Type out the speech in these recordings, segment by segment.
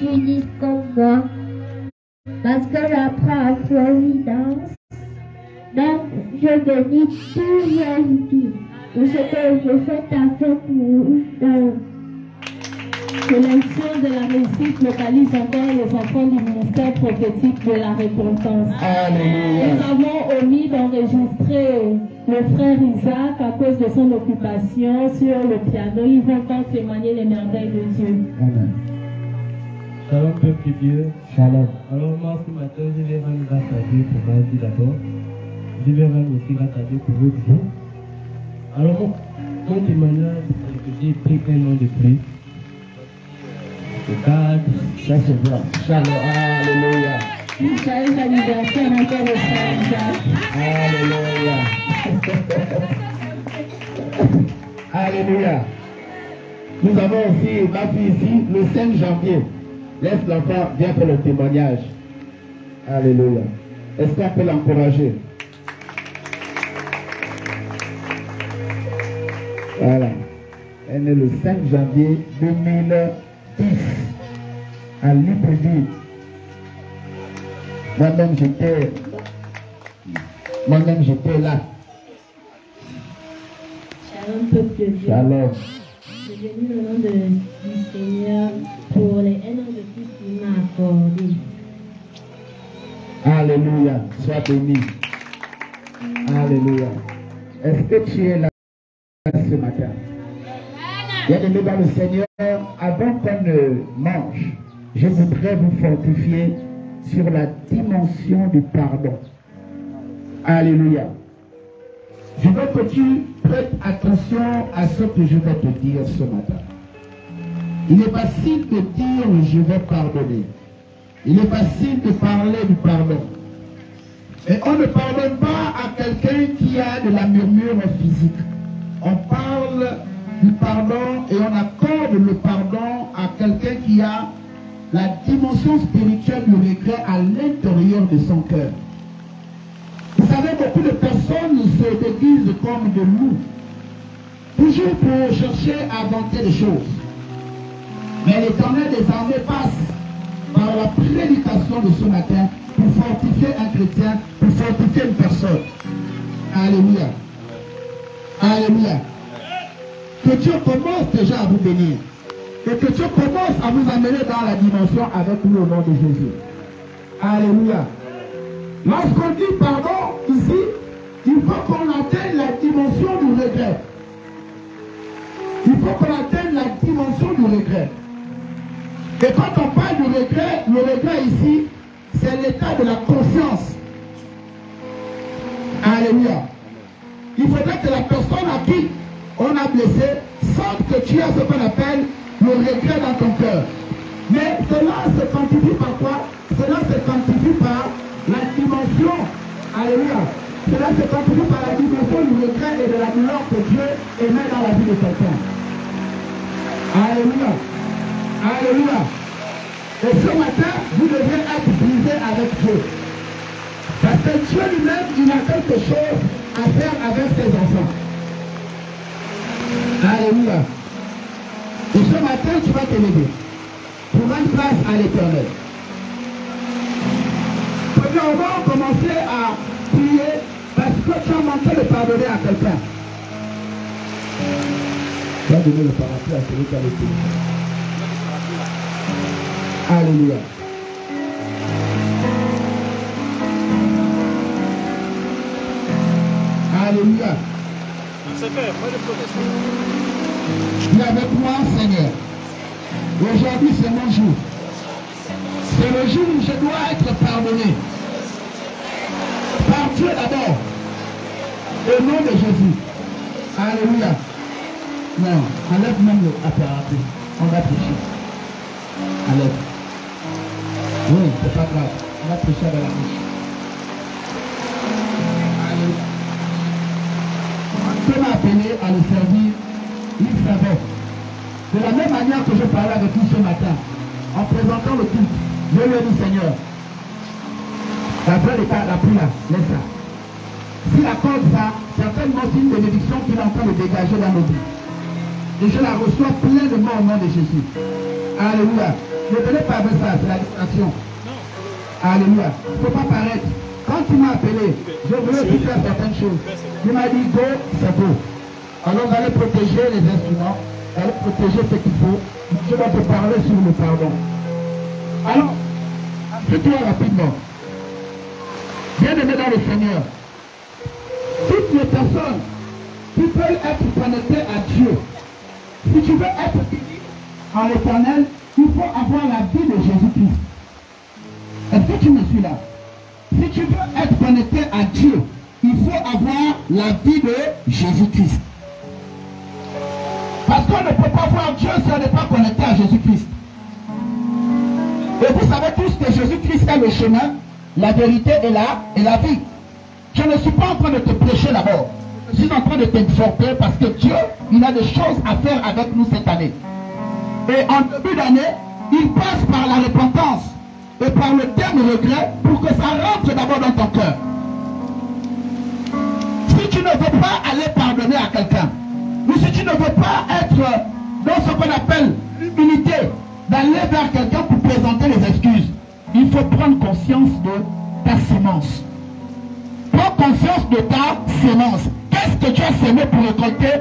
unis comme moi. Parce que j'apprends à Providence. Donc, je bénis tous les vies. Pour ce que je fais avec vous. Que l'action de la réussite localise encore les enfants du ministère prophétique de la récompense. Alléluia. Nous avons omis d'enregistrer le frère Isaac à cause de son occupation sur le piano. Ils vont encore témoigner les merveilles de Dieu. Amen. Shalom, peuple de Dieu. Shalom. Alors moi ce matin, je vais rendre grâce à Dieu pour ma vie d'abord. Je vais rendre aussi grâce à Dieu pour votre vie. Alors mon témoignage, c'est que j'ai pris un an de plus. Ça c'est vrai. Shalom. Alléluia. Joyeux anniversaire encore le frère Isaac. Alléluia. Alléluia. Nous avons aussi ma fille ici le 5 janvier. Laisse l'enfant bien faire le témoignage. Alléluia. Est-ce qu'on peut l'encourager? Voilà. Elle est née le 5 janvier 2010 à Libreville. Moi-même j'étais là. Shalom, peuple de Dieu. Shalom. Je bénis le nom du Seigneur pour les 1 an de plus qu'il m'a accordé. Alléluia. Sois béni. Alléluia. Est-ce que tu es là ce matin? Bien-aimés dans le Seigneur, avant qu'on ne mange, je voudrais vous fortifier sur la dimension du pardon. Alléluia. Je veux que tu prêtes attention à ce que je vais te dire ce matin. Il est facile de dire je vais pardonner. Il est facile de parler du pardon. Et on ne pardonne pas à quelqu'un qui a de la murmure physique. On parle du pardon et on accorde le pardon à quelqu'un qui a la dimension spirituelle du regret à l'intérieur de son cœur. Vous savez, beaucoup de personnes se déguisent comme de loups, toujours pour chercher à inventer des choses. Mais l'Éternel des armées passe par la prédication de ce matin pour fortifier un chrétien, pour fortifier une personne. Alléluia. Alléluia. Que Dieu commence déjà à vous bénir. Et que Dieu commence à vous amener dans la dimension avec nous au nom de Jésus. Alléluia. Lorsqu'on dit pardon ici, il faut qu'on atteigne la dimension du regret. Il faut qu'on atteigne la dimension du regret. Et quand on parle du regret, le regret ici, c'est l'état de la conscience. Alléluia. Il faudrait que la personne à qui on a blessé sente que tu as ce qu'on appelle le regret dans ton cœur. Mais cela se quantifie par quoi? Cela se quantifie par la dimension. Alléluia. Cela se quantifie par la dimension du regret et de la douleur que Dieu émet dans la vie de quelqu'un. Alléluia. Alléluia. Et ce matin, vous devez être brisé avec Dieu. Parce que Dieu lui-même, il a quelque chose à faire avec ses enfants. Alléluia. Et ce matin, tu vas te lever pour rendre place à l'Éternel. Premièrement, commencer à prier parce que tu as manqué de pardonner à quelqu'un. Tu vas donner le parapluie à celui qui a le pays. Alléluia. Alléluia. Tu es avec moi, Seigneur. Aujourd'hui, c'est mon jour. C'est le jour où je dois être pardonné. Par Dieu d'abord. Au nom de Jésus. Alléluia. Non, enlève même le appareil. On va prêcher. Enlève. Oui, c'est pas grave. On va prêcher avec la bouche. Alléluia. Dieu m'a appelé à le servir. Il savait. De la même manière que je parlais avec lui ce matin, en présentant le culte, je lui ai dit, Seigneur, la vraie état, la prière, laisse ça. S'il accorde ça, certainement c'est une bénédiction qu'il est en train de dégager dans nos vies. Et je la reçois pleinement au nom de Jésus. Alléluia. Ne venez pas avec ça, c'est la distraction. Alléluia. Il ne faut pas paraître. Quand tu m'as appelé, je voulais aussi faire certaines choses. Il m'a dit go, c'est go. Alors allez protéger les instruments, allez protéger ce qu'il faut. Je vais te parler sur le pardon. Alors, fais-toi rapidement. Bien-aimé dans le Seigneur, toutes les personnes qui veulent être connectées à Dieu, si tu veux être béni en l'Éternel, il faut avoir la vie de Jésus-Christ. Est-ce que tu me suis là? Si tu veux être connecté à Dieu, il faut avoir la vie de Jésus-Christ. Parce qu'on ne peut pas voir Dieu si on n'est pas connecté à Jésus-Christ. Et vous savez tous que Jésus-Christ est le chemin, la vérité et la vie. Je ne suis pas en train de te prêcher d'abord. Je suis en train de t'exhorter parce que Dieu, il a des choses à faire avec nous cette année. Et en début d'année, il passe par la repentance et par le terme regret pour que ça rentre d'abord dans ton cœur. Si tu ne veux pas aller pardonner à quelqu'un, ou si tu ne veux pas être dans ce qu'on appelle l'humilité, d'aller vers quelqu'un pour présenter les excuses, il faut prendre conscience de ta sémence. Prends conscience de ta sémence. Qu'est-ce que tu as sémé pour récolter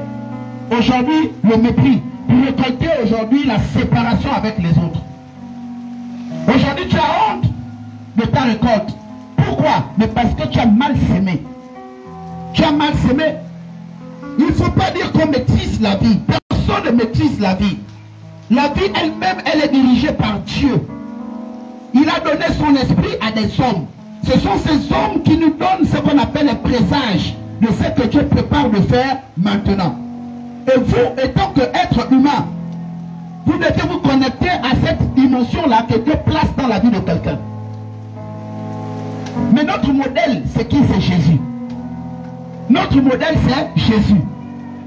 aujourd'hui le mépris, pour récolter aujourd'hui la séparation avec les autres? Aujourd'hui tu as honte de ta récolte. Pourquoi? Mais parce que tu as mal sémé. Tu as mal sémé. Il ne faut pas dire qu'on maîtrise la vie. Personne ne maîtrise la vie. La vie elle-même, elle est dirigée par Dieu. Il a donné son esprit à des hommes. Ce sont ces hommes qui nous donnent ce qu'on appelle un présage de ce que Dieu prépare de faire maintenant. Et vous, étant qu'être humain, vous devez vous connecter à cette dimension-là que Dieu place dans la vie de quelqu'un. Mais notre modèle, c'est qui? C'est Jésus. Notre modèle, c'est Jésus.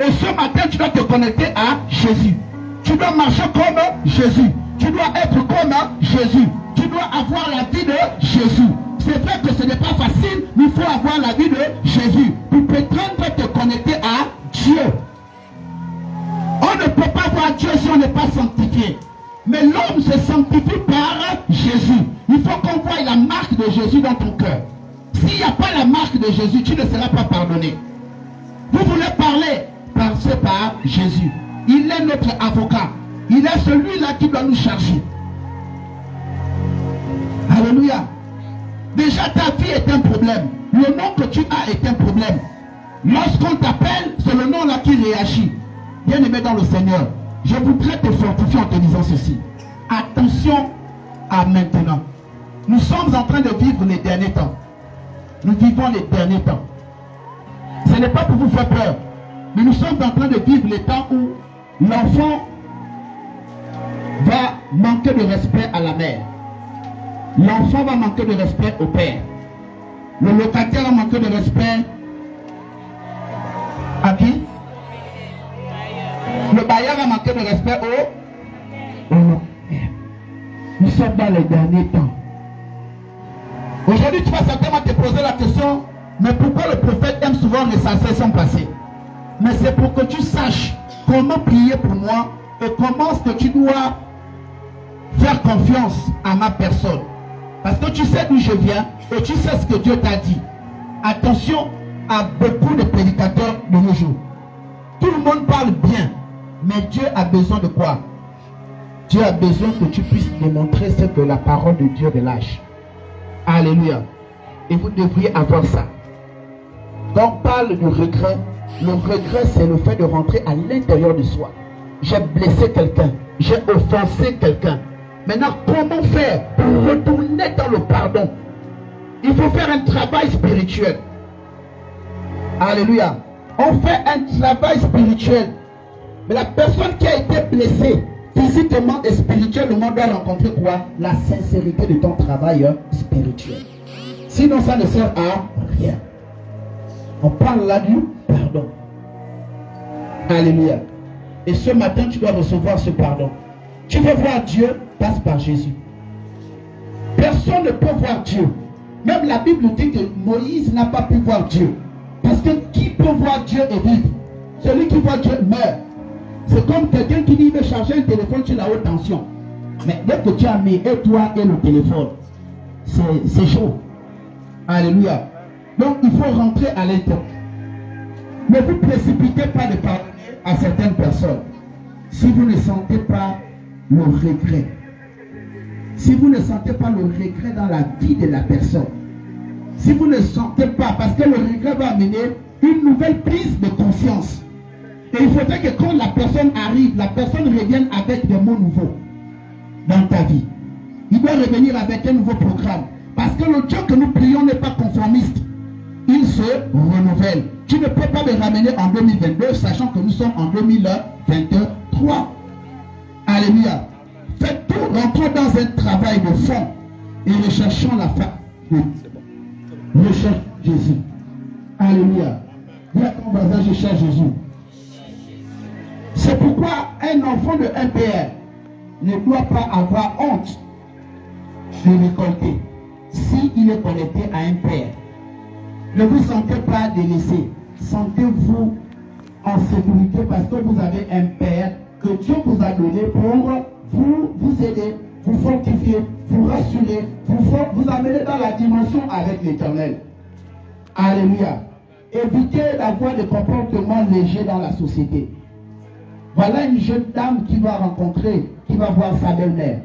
Et ce matin, tu dois te connecter à Jésus. Tu dois marcher comme Jésus. Tu dois être comme Jésus. Tu dois avoir la vie de Jésus. C'est vrai que ce n'est pas facile, mais il faut avoir la vie de Jésus. Pour prétendre te connecter à Dieu. On ne peut pas voir Dieu si on n'est pas sanctifié. Mais l'homme se sanctifie par Jésus. Il faut qu'on voie la marque de Jésus dans ton cœur. S'il n'y a pas la marque de Jésus, tu ne seras pas pardonné. Vous voulez parler, passez par Jésus. Il est notre avocat. Il est celui-là qui doit nous charger. Alléluia. Déjà ta vie est un problème. Le nom que tu as est un problème. Lorsqu'on t'appelle, c'est le nom là qui réagit. Bien-aimé dans le Seigneur, je voudrais te fortifier en te disant ceci. Attention à maintenant. Nous sommes en train de vivre les derniers temps. Nous vivons les derniers temps. Ce n'est pas pour vous faire peur, mais nous sommes en train de vivre les temps où l'enfant va manquer de respect à la mère. L'enfant va manquer de respect au père. Le locataire va manquer de respect à qui? Le bailleur va manquer de respect au locataire. Nous sommes dans les derniers temps. Aujourd'hui, tu vas certainement te poser la question, mais pourquoi le prophète aime souvent ressasser son passé? Mais c'est pour que tu saches comment prier pour moi et comment est-ce que tu dois faire confiance à ma personne. Parce que tu sais d'où je viens et tu sais ce que Dieu t'a dit. Attention à beaucoup de prédicateurs de nos jours. Tout le monde parle bien, mais Dieu a besoin de quoi? Dieu a besoin que tu puisses démontrer ce que la parole de Dieu relâche. Alléluia. Et vous devriez avoir ça. Quand on parle du regret, le regret c'est le fait de rentrer à l'intérieur de soi. J'ai blessé quelqu'un, j'ai offensé quelqu'un. Maintenant, comment faire pour retourner dans le pardon? Il faut faire un travail spirituel. Alléluia. On fait un travail spirituel. Mais la personne qui a été blessée, physiquement et spirituellement, doit rencontrer quoi? La sincérité de ton travail spirituel. Sinon, ça ne sert à rien. On parle là du pardon. Alléluia. Et ce matin, tu dois recevoir ce pardon. Tu veux voir Dieu, passe par Jésus. Personne ne peut voir Dieu. Même la Bible dit que Moïse n'a pas pu voir Dieu. Parce que qui peut voir Dieu et vivre? Celui qui voit Dieu meurt. C'est comme quelqu'un qui dit il veut charger un téléphone sur la haute tension. Mais dès que tu as mis et toi et le téléphone, c'est chaud. Alléluia. Donc il faut rentrer à l'intérieur. Ne vous précipitez pas de pardonner à certaines personnes si vous ne sentez pas le regret. Si vous ne sentez pas le regret dans la vie de la personne. Si vous ne sentez pas, parce que le regret va amener une nouvelle prise de conscience. Et il faudrait que quand la personne arrive, la personne revienne avec des mots nouveaux dans ta vie. Il doit revenir avec un nouveau programme. Parce que le Dieu que nous prions n'est pas conformiste. Il se renouvelle. Tu ne peux pas le ramener en 2022, sachant que nous sommes en 2023. Alléluia. Faites tout, rentrons dans un travail de fond et recherchons la fin. Recherche Jésus. Alléluia. Dis à ton voisin, je cherche Jésus. C'est pourquoi un enfant de MPR ne doit pas avoir honte de récolter s'il est connecté à un père. Ne vous sentez pas délaissé. Sentez-vous en sécurité parce que vous avez un père que Dieu vous a donné pour vous aider, vous fortifier, vous rassurer, vous amener dans la dimension avec l'Éternel. Alléluia. Évitez d'avoir des comportements légers dans la société. Voilà une jeune dame qui va rencontrer, qui va voir sa belle-mère.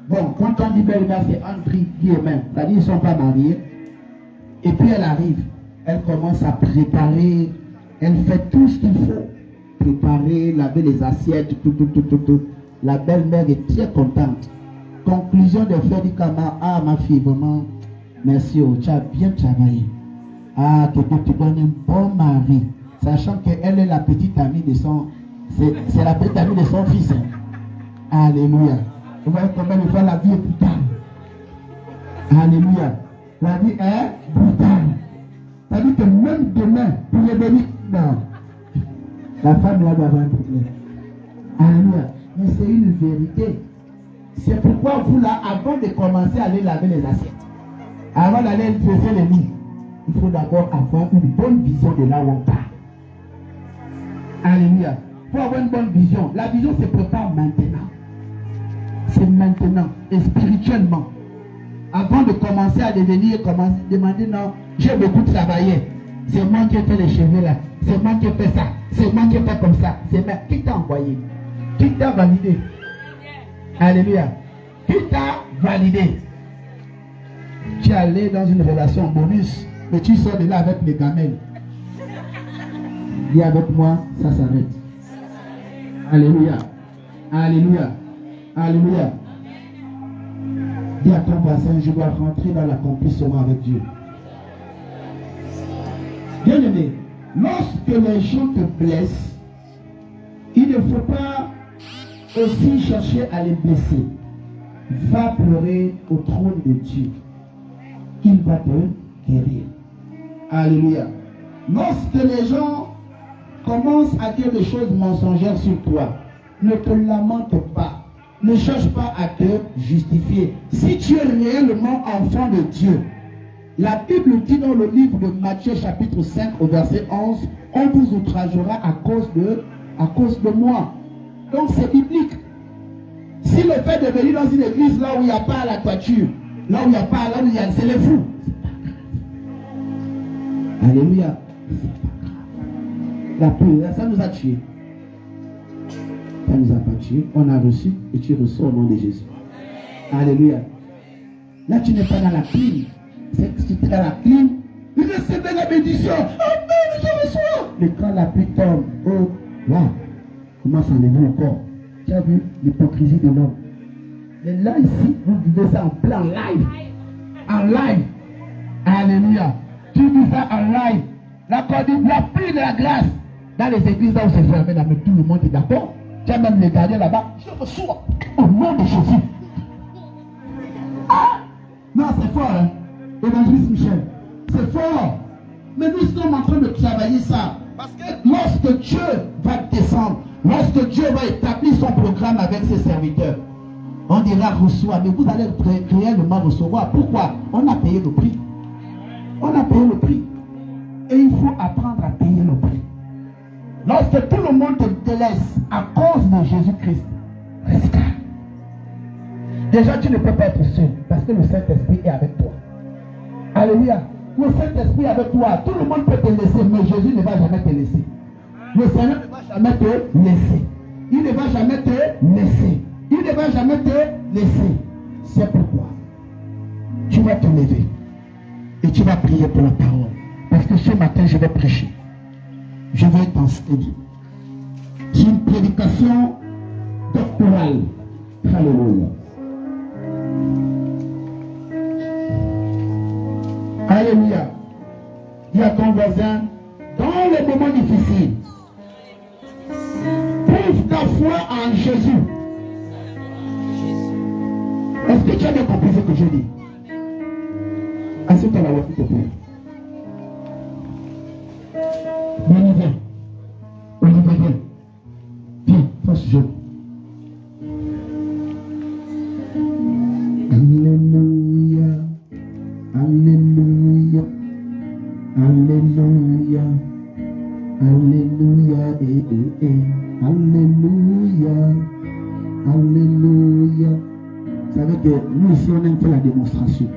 Bon, quand on dit belle-mère, c'est entre guillemets. C'est-à-dire qu'ils ne sont pas mariés. Et puis elle arrive. Elle commence à préparer. Elle fait tout ce qu'il faut. Préparer, laver les assiettes, tout. La belle-mère est très contente. Conclusion de faire du Kama. Ah, ma fille, vraiment, merci. Oh, tu as bien travaillé. Ah, tu donnes un bon mari. Sachant qu'elle est la petite amie de son... C'est la petite amie de son fils. Hein. Alléluia. Vous voyez comment il fait la vie est brutale. Alléluia. La vie est brutale. Ça veut dire que même demain, pour les bénis, non. La femme là doit avoir un problème. Alléluia. Mais c'est une vérité. C'est pourquoi vous là, avant de commencer à aller laver les assiettes, avant d'aller dresser les lits, il faut d'abord avoir une bonne vision de là où on part. Alléluia. Il faut avoir une bonne vision. La vision se prépare maintenant. C'est maintenant. Et spirituellement. Avant de commencer à devenir, demander non, j'ai beaucoup travaillé. C'est moi qui ai fait les cheveux là. C'est moi qui ai fait ça. C'est moi qui ai fait comme ça. C'est moi qui t'a envoyé. Qui t'a validé. Alléluia. Qui t'a validé. Tu es allé dans une relation bonus. Mais tu sors de là avec les gamelles. Dis avec moi, ça s'arrête. Alléluia. Alléluia. Alléluia. Dis à ton voisin, je dois rentrer dans l'accomplissement avec Dieu. Bien-aimé, lorsque les gens te blessent, il ne faut pas aussi chercher à les blesser. Va pleurer au trône de Dieu. Il va te guérir. Alléluia. Lorsque les gens commencent à dire des choses mensongères sur toi, ne te lamente pas. Ne cherche pas à te justifier. Si tu es réellement enfant de Dieu, la Bible dit dans le livre de Matthieu chapitre 5 au verset 11, on vous outragera à cause de moi. Donc c'est biblique. Si le fait de venir dans une église là où il n'y a pas la toiture, là où il n'y a pas, là où il y a, c'est les fous. Alléluia. La peur, ça nous a tués. Ça nous a pas tués. On a reçu et tu reçois au nom de Jésus. Alléluia. Là, tu n'es pas dans la clim. C'est que tu es dans la clim. Il recevait la bénédiction. Amen, je reçois. Mais quand la pluie tombe, oh, là, comment ça enlever encore? Tu as vu l'hypocrisie de l'homme. Mais là, ici, vous vivez ça en plein live. En live. Alléluia. Tu vis ça en live. La pluie de la grâce. Dans les églises là où c'est fermé, là, mais tout le monde est d'accord. Tu as même les gardiens là-bas. Je reçois au nom de Jésus. Ah! Non, c'est fort, hein? Évangéliste Michel. C'est fort. Mais nous sommes en train de travailler ça. Parce que lorsque Dieu va descendre, lorsque Dieu va établir son programme avec ses serviteurs, on dira reçois. Mais vous allez réellement recevoir. Pourquoi? On a payé le prix. On a payé le prix. Et il faut apprendre à payer le prix. Lorsque tout le monde te délaisse à cause de Jésus-Christ, reste calme. Déjà, tu ne peux pas être seul parce que le Saint-Esprit est avec toi. Alléluia. Le Saint-Esprit est avec toi. Tout le monde peut te laisser, mais Jésus ne va jamais te laisser. Le Seigneur ne va jamais te laisser. Il ne va jamais te laisser. Il ne va jamais te laisser. C'est pourquoi tu vas te lever et tu vas prier pour la parole. Parce que ce matin, je vais prêcher. Je vais t'enseigner. C'est une prédication doctorale. Alléluia. Alléluia. Dis à ton voisin, dans les moments difficiles, prouve ta foi en Jésus. Est-ce que tu as bien compris ce que je dis? Assieds-toi là-bas, s'il te plaît. Viens, viens. Olivier, viens. Viens, face jaune. Alléluia. Alléluia. Alléluia. Alléluia. Alléluia. Alléluia. Vous savez que nous ici on aime faire la démonstration.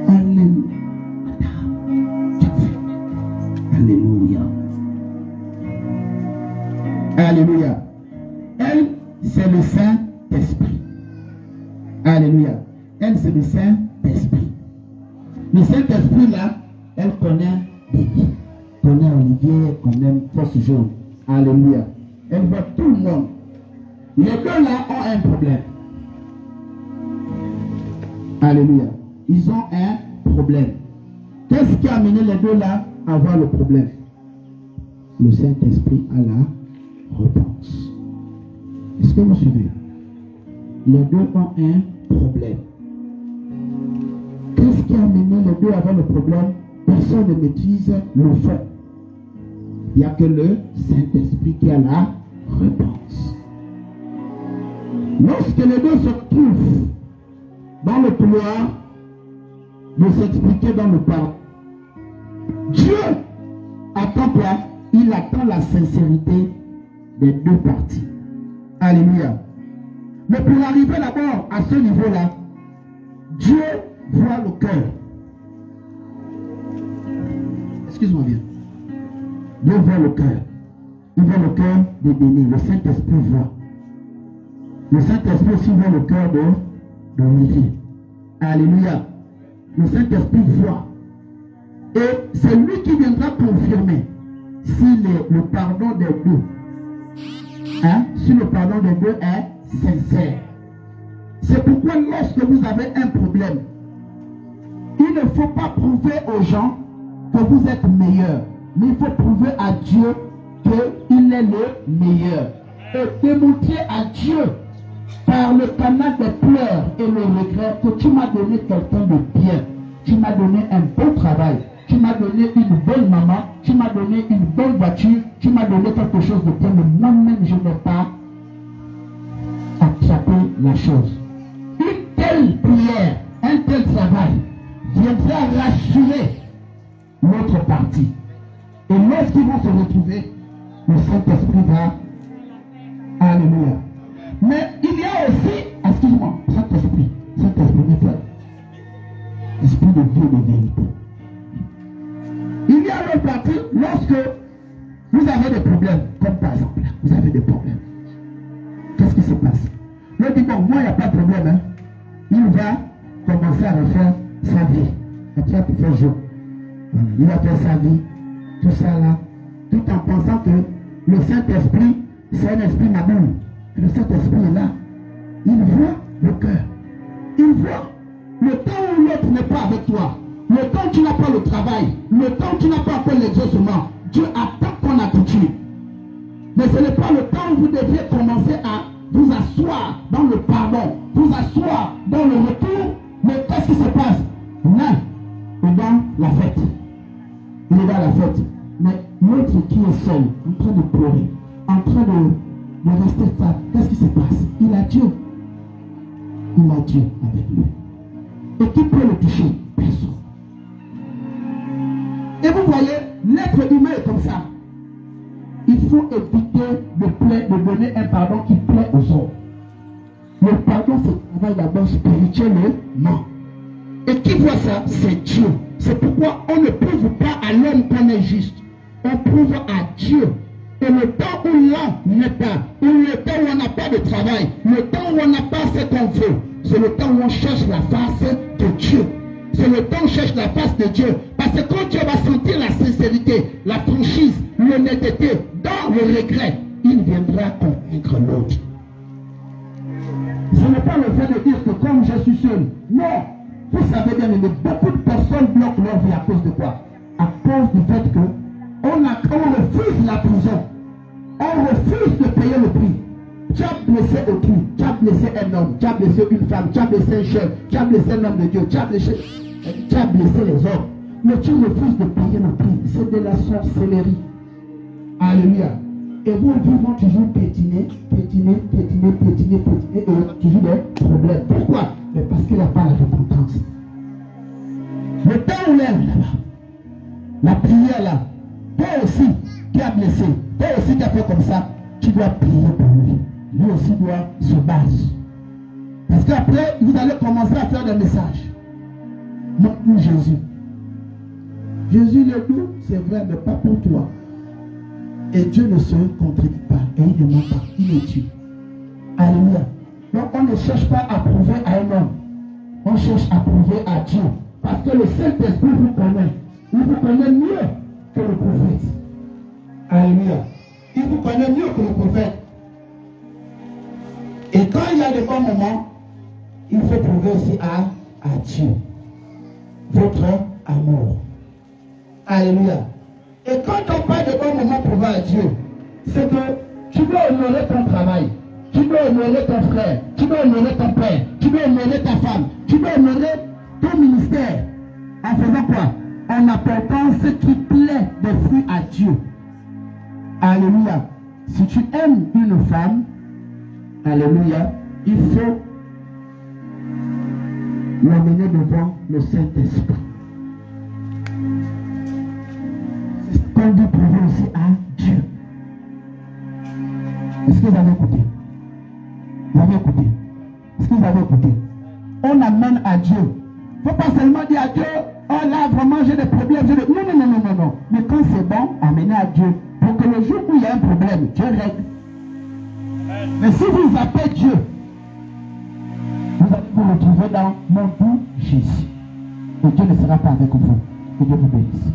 Alléluia. Alléluia. Alléluia. Elle, c'est le Saint-Esprit. Alléluia. Elle, c'est le Saint-Esprit. Le Saint-Esprit, là, elle connaît Bibi, connaît Olivier, connaît Force Jaune. Alléluia. Elle voit tout le monde. Les deux, là, ont un problème. Alléluia. Ils ont un problème. Qu'est-ce qui a amené les deux, là, à avoir le problème? Le Saint-Esprit a la réponse. Est-ce que vous suivez? Les deux ont un problème. Qu'est-ce qui a amené les deux à avoir le problème? Personne ne maîtrise le fond. Il n'y a que le Saint-Esprit qui a la réponse. Lorsque les deux se trouvent dans le couloir de s'expliquer dans le pardon, Dieu attend quoi? Il attend la sincérité des deux parties. Alléluia. Mais pour arriver d'abord à ce niveau-là, Dieu voit le cœur. Excuse-moi bien. Dieu voit le cœur. Il voit le cœur de Béni. Le Saint-Esprit voit. Le Saint-Esprit aussi voit le cœur de Olivier. Alléluia. Le Saint-Esprit voit. Et c'est lui qui viendra confirmer si le pardon des deux, si le pardon des deux est sincère. C'est pourquoi lorsque vous avez un problème, il ne faut pas prouver aux gens que vous êtes meilleur, mais il faut prouver à Dieu qu'il est le meilleur. Et démontrer à Dieu par le canal des pleurs et le regret que tu m'as donné quelqu'un de bien. Tu m'as donné un bon travail. Tu m'as donné une bonne maman. Tu m'as donné une bonne voiture. Tu m'as donné quelque chose de bien. Mais moi-même, je n'ai pas attrapé la chose. Une telle prière, un tel travail viendra rassurer l'autre partie. Et lorsqu'ils vont se retrouver, le Saint-Esprit va. Alléluia. Mais il y a aussi, excuse-moi, Saint-Esprit, n'est pas esprit de Dieu de vérité. Il y a l'autre partie lorsque vous avez des problèmes, comme par exemple, vous avez des problèmes. Qu'est-ce qui se passe? L'autre dit, bon, moi, il n'y a pas de problème. Hein. Il va commencer à refaire sa vie. Et tu vas te faire jouer. Il va faire sa vie, tout ça là, tout en pensant que le Saint-Esprit, c'est un esprit maboule. Le Saint-Esprit est là. Il voit le cœur. Il voit le temps où l'autre n'est pas avec toi. Le temps où tu n'as pas le travail. Le temps où tu n'as pas fait l'exaucement. Dieu attend ton attitude. Mais ce n'est pas le temps où vous deviez commencer à vous asseoir dans le pardon. Vous asseoir dans le retour. Mais qu'est-ce qui se passe? L'un est dans la fête. Il est dans la fête. Mais l'autre qui est seul, en train de pleurer, en train de rester stable, qu'est-ce qui se passe? Il a Dieu. Il a Dieu avec lui. Et qui peut le toucher? Personne. Et vous voyez, l'être humain est comme ça. Il faut éviter de donner un pardon qui plaît aux autres. Le pardon, c'est un travail d'abord spirituellement. Et qui voit ça? C'est Dieu. C'est pourquoi on ne prouve pas à l'homme qu'on est juste. On prouve à Dieu. Et le temps où l'homme n'est pas, ou le temps où on n'a pas de travail, le temps où on n'a pas ce qu'on veut, c'est le temps où on cherche la face de Dieu. C'est le temps où on cherche la face de Dieu. Parce que quand Dieu va sentir la sincérité, la franchise, l'honnêteté, dans le regret, il viendra convaincre l'autre. Ce n'est pas le fait de dire que comme je suis seul. Non. Vous savez bien, mais beaucoup de personnes bloquent leur vie à cause de quoi? À cause du fait que on refuse la prison. On refuse de payer le prix. Tu as blessé autrui, tu as blessé un homme, tu as blessé une femme, tu as blessé un chef, tu as blessé un homme de Dieu, tu as blessé les hommes. Mais tu refuses de payer le prix. C'est de la sorcellerie. Alléluia. Et vous vont toujours pétiner, et toujours des problèmes. Pourquoi? Mais parce qu'il n'y a pas la repentance. Le temps où l'air là-bas, la prière là, toi aussi qui as blessé, toi aussi qui as fait comme ça, tu dois prier pour lui. Lui aussi doit se battre. Parce qu'après, vous allez commencer à faire des messages. Non, pour Jésus. Jésus le doux, c'est vrai, mais pas pour toi. Et Dieu ne se contredit pas. Et il ne ment pas. Il est Dieu. Alléluia. Donc on ne cherche pas à prouver à un homme. On cherche à prouver à Dieu. Parce que le Saint-Esprit vous connaît. Il vous connaît mieux que le prophète. Alléluia. Il vous connaît mieux que le prophète. Et quand il y a des bons moments, il faut prouver aussi à Dieu votre amour. Alléluia. Et quand on parle de bons moments prouver à Dieu, c'est que tu dois honorer ton travail. Tu dois honorer ton frère. Tu dois honorer ton père. Tu dois honorer ta femme. Tu dois honorer ton ministère. En faisant quoi? En apportant ce qui plaît des fruits à Dieu. Alléluia. Si tu aimes une femme, alléluia, il faut l'amener devant le Saint-Esprit. C'est ce qu'on dit prouver aussi à Dieu. Est-ce que vous avez écouté? Vous avez écouté? Est-ce que vous avez écouté? On amène à Dieu. Il ne faut pas seulement dire à Dieu, oh là vraiment j'ai des problèmes. Non. Mais quand c'est bon, amenez à Dieu. Pour que le jour où il y a un problème, Dieu règle. Mais si vous appelez Dieu, vous allez vous retrouver dans mon doux Jésus. Et Dieu ne sera pas avec vous. Que Dieu vous bénisse.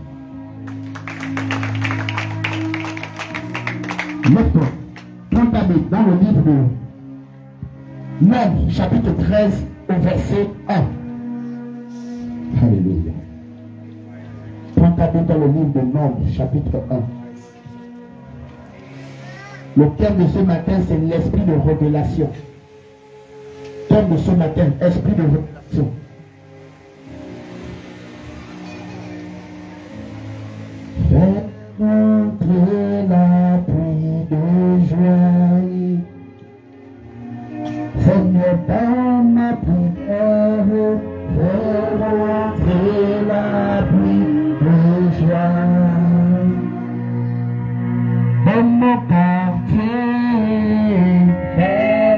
Lève-toi. Prends ta Bible dans le livre de Nombre, chapitre 13, au verset 1. Alléluia. Prends ta Bible dans le livre de Nombre, chapitre 1. Le thème de ce matin, c'est l'esprit de révélation. Thème de ce matin, esprit de révélation. Fais entrer la pluie de joie. Seigneur, dans ma prière, fais entrer la pluie de joie. Dans mon quartier, fais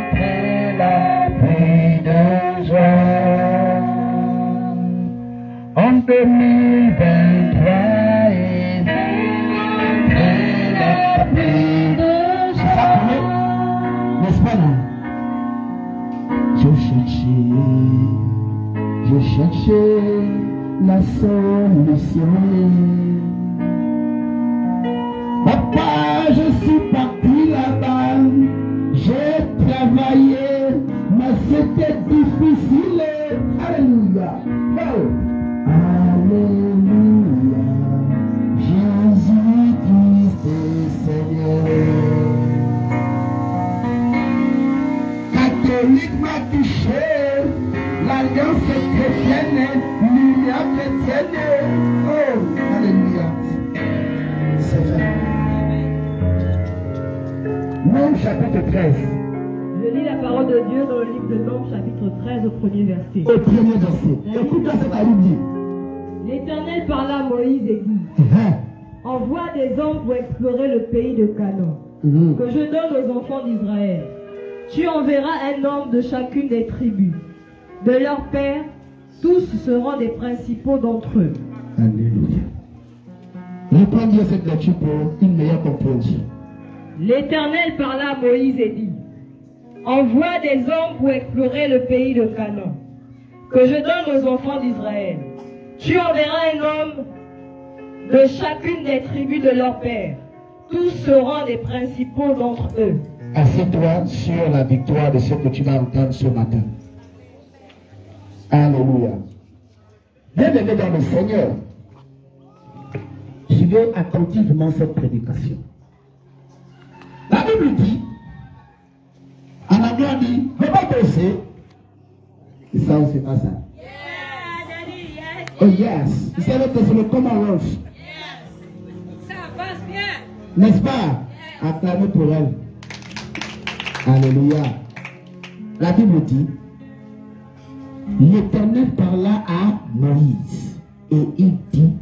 entrer la pluie de joie. En 2023, la pluie de joie. N'est-ce pas là? Je cherchais la solution. Papa, je suis parti là-bas, j'ai travaillé, mais c'était difficile. Alléluia. Oh. Alléluia. Jésus-Christ est Seigneur. Catholique m'a touché, l'alliance chrétienne, l'union chrétienne. Oh, alléluia. C'est fait. Nombre chapitre 13. Je lis la parole de Dieu dans le livre de Nombre chapitre 13 au premier verset. Au premier verset. Écoute-toi ce qu'elle dit. L'Éternel parla à Moïse et dit, envoie des hommes pour explorer le pays de Canaan, que je donne aux enfants d'Israël. Tu enverras un homme de chacune des tribus. De leur père, tous seront des principaux d'entre eux. Alléluia. Reprends cette lecture pour une meilleure compréhension. L'Éternel parla à Moïse et dit, envoie des hommes pour explorer le pays de Canaan, que je donne aux enfants d'Israël. Tu enverras un homme de chacune des tribus de leur père. Tous seront des principaux d'entre eux. Assieds-toi sur la victoire de ce que tu vas entendre ce matin. Alléluia. Bien-aimé dans le Seigneur, suivez attentivement cette prédication. La Bible dit, en anglais on dit, ne pas bosser. C'est ça ou c'est pas ça? Oh yes. Vous savez que c'est le Commonwealth. Ça passe bien. N'est-ce pas? Acclamez pour elle. Alléluia. La Bible dit, l'Éternel parla à Moïse et il dit,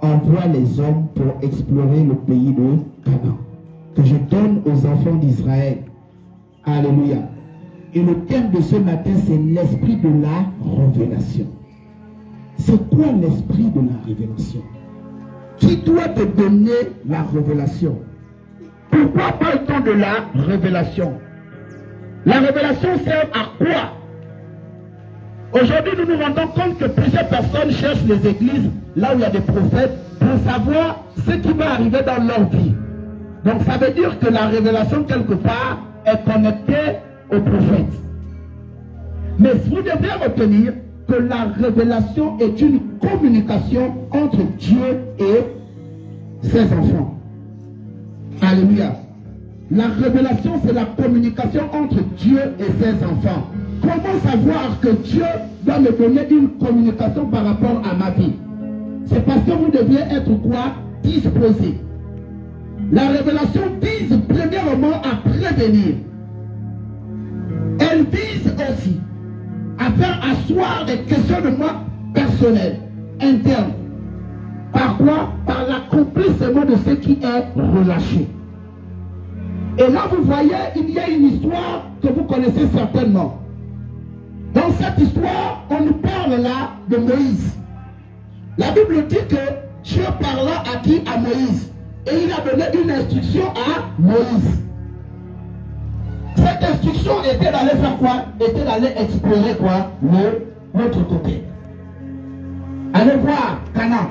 envoie les hommes pour explorer le pays de Canaan, que je donne aux enfants d'Israël. Alléluia. Et le thème de ce matin, c'est l'esprit de la révélation. C'est quoi l'esprit de la révélation? Qui doit te donner la révélation? Pourquoi parle-t-on de la révélation? La révélation sert à quoi? Aujourd'hui, nous nous rendons compte que plusieurs personnes cherchent les églises, là où il y a des prophètes, pour savoir ce qui va arriver dans leur vie. Donc ça veut dire que la révélation, quelque part, est connectée au prophète. Mais vous devez retenir que la révélation est une communication entre Dieu et ses enfants. Alléluia. La révélation, c'est la communication entre Dieu et ses enfants. Comment savoir que Dieu doit me donner une communication par rapport à ma vie? C'est parce que vous deviez être quoi? Disposé. La révélation vise premièrement à prévenir. Elle vise aussi à faire asseoir des questionnements personnels, internes. Par quoi? Par l'accomplissement de ce qui est relâché. Et là, vous voyez, il y a une histoire que vous connaissez certainement. Dans cette histoire, on nous parle là de Moïse. La Bible dit que Dieu parla à qui? À Moïse. Et il a donné une instruction à Moïse. Cette instruction était d'aller faire quoi? Était d'aller explorer quoi? L'autre côté. Allez voir Canaan.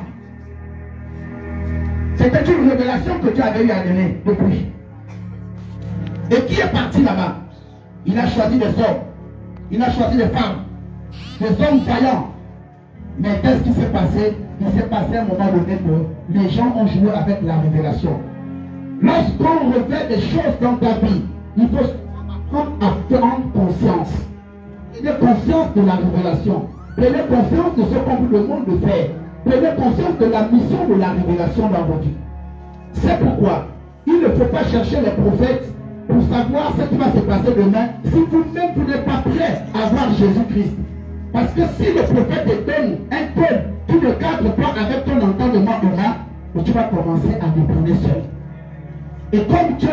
C'était une révélation que Dieu avait eu à donner depuis. Et qui est parti là-bas? Il a choisi des hommes. Il a choisi des femmes. Des hommes vaillants. Mais qu'est-ce qui s'est passé? Il s'est passé à un moment donné que les gens ont joué avec la révélation. Lorsqu'on revêt des choses dans ta vie, il faut apprendre à prendre conscience. Prenez conscience de la révélation. Prenez conscience de ce qu'on vous demande de faire. Prenez conscience de la mission de la révélation dans votre vie. C'est pourquoi il ne faut pas chercher les prophètes pour savoir ce qui va se passer demain si vous-même vous n'êtes pas prêt à voir Jésus-Christ. Parce que si le prophète te donne un thème qui ne cadre pas avec ton entendement humain, tu vas commencer à déprendre seul. Et comme Dieu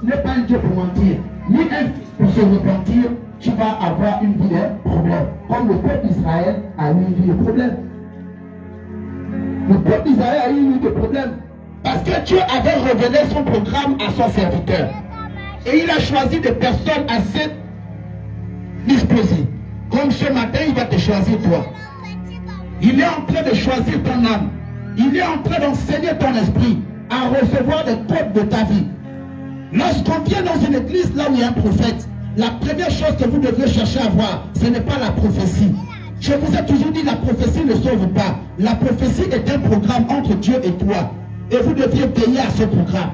n'est pas un Dieu pour mentir, ni un fils pour se repentir, tu vas avoir une vie de problème. Comme le peuple d'Israël a eu une vie de problème. Le peuple d'Israël a eu une vie de problème. Parce que Dieu avait révélé son programme à son serviteur. Et il a choisi des personnes assez disposées. Comme ce matin, il va te choisir toi. Il est en train de choisir ton âme. Il est en train d'enseigner ton esprit à recevoir des codes de ta vie. Lorsqu'on vient dans une église là où il y a un prophète, la première chose que vous devez chercher à voir, ce n'est pas la prophétie. Je vous ai toujours dit, la prophétie ne sauve pas. La prophétie est un programme entre Dieu et toi. Et vous deviez veiller à ce programme.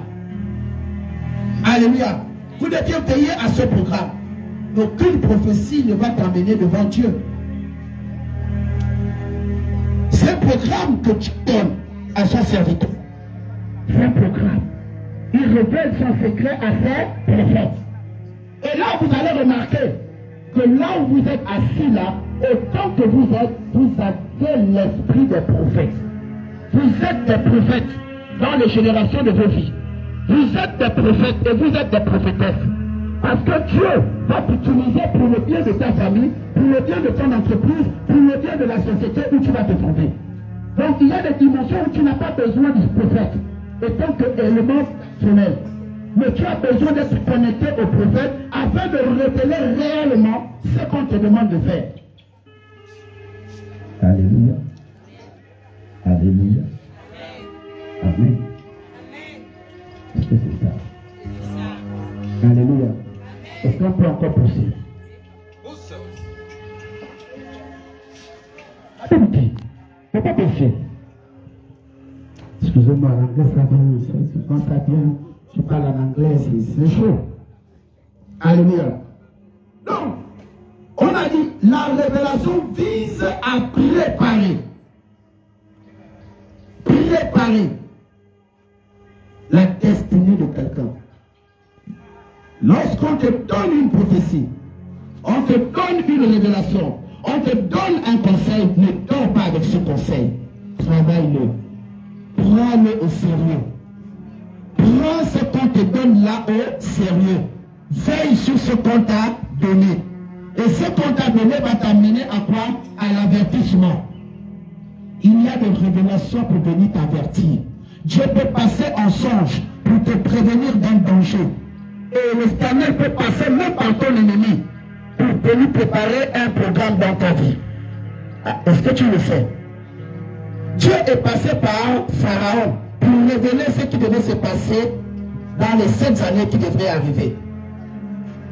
Alléluia. Vous deviez veiller à ce programme. Aucune prophétie ne va t'amener devant Dieu. C'est un programme que tu donnes à son serviteur. C'est un programme. Il révèle son secret à ses prophètes. Et là, vous allez remarquer que là où vous êtes assis là, autant que vous êtes, vous avez l'esprit des prophètes. Vous êtes des prophètes dans les générations de vos vies. Vous êtes des prophètes et vous êtes des prophétesses. Parce que Dieu va t'utiliser pour le bien de ta famille, pour le bien de ton entreprise, pour le bien de la société où tu vas te trouver. Donc il y a des dimensions où tu n'as pas besoin du prophète, étant qu'élément personnel. Mais tu as besoin d'être connecté au prophète afin de révéler réellement ce qu'on te demande de faire. Alléluia. Alléluia. Amen. Est-ce que c'est ça? Alléluia. Est-ce qu'on peut encore pousser? Il ne faut pas pécher. Excusez-moi, l'anglais ça vient, quand ça vient, je parle en anglais, c'est chaud. Alléluia. Donc, on a dit, la révélation vise à préparer. Préparer la destinée de quelqu'un. Lorsqu'on te donne une prophétie, on te donne une révélation, on te donne un conseil, ne dors pas avec ce conseil. Travaille-le. Prends-le au sérieux. Prends ce qu'on te donne là au sérieux. Veille sur ce qu'on t'a donné. Et ce qu'on t'a donné va t'amener à quoi? À l'avertissement. Il y a des révélations pour venir t'avertir. Dieu peut passer en songe pour te prévenir d'un danger. Et l'Éternel peut passer même par ton ennemi pour lui préparer un programme dans ta vie. Est-ce que tu le sais? Dieu est passé par Pharaon pour révéler ce qui devait se passer dans les 7 années qui devraient arriver.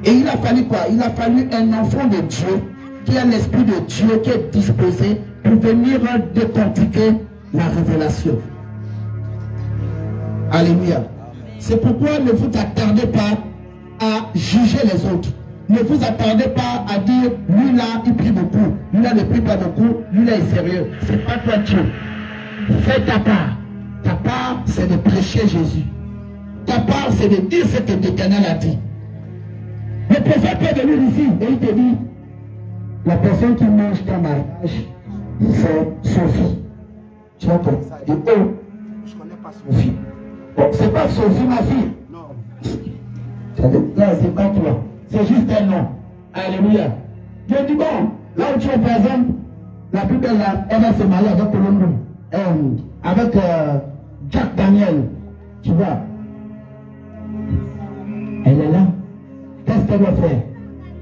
Et il a fallu quoi? Il a fallu un enfant de Dieu qui a l'esprit de Dieu qui est disposé pour venir décortiquer la révélation. Alléluia. C'est pourquoi ne vous attardez pas à juger les autres. Ne vous attardez pas à dire, lui là, il prie beaucoup, lui là, ne prie pas beaucoup, lui là, est sérieux. C'est pas toi Dieu. Fais ta part. Ta part, c'est de prêcher Jésus. Ta part, c'est de dire ce que l'Éternel a dit. Le prophète peut venir ici et il te dit, la personne qui mange ton mariage, c'est Sophie. Tu vois comme ça. Et oh, je ne connais pas Sophie. Bon, c'est pas Sophie, ma fille. Non. Là, c'est pas toi. C'est juste un nom. Alléluia. Dieu dit, bon, là où tu es par exemple, la plus belle là, elle va se marier avec Colombo. Avec Jack Daniel. Tu vois. Elle est là. Qu'est-ce qu'elle va faire?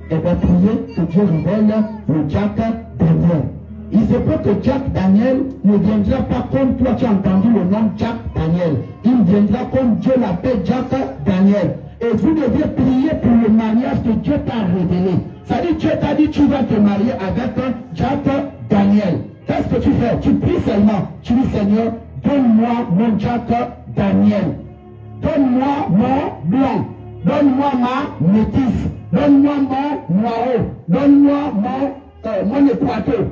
Elle va prier que Dieu révèle le Jack Daniel. Il se peut que Jack Daniel ne viendra pas comme toi tu as entendu le nom Jack Daniel. Il viendra comme Dieu l'appelle Jack Daniel. Et vous devez prier pour le mariage que Dieu t'a révélé. Ça dit, Dieu t'a dit, tu vas te marier avec Jack Daniel. Qu'est-ce que tu fais? Tu pries seulement. Tu dis, Seigneur, donne-moi mon Jack Daniel. Donne-moi mon blanc. Donne-moi ma métisse. Donne-moi mon noiro. Donne-moi mon équateur.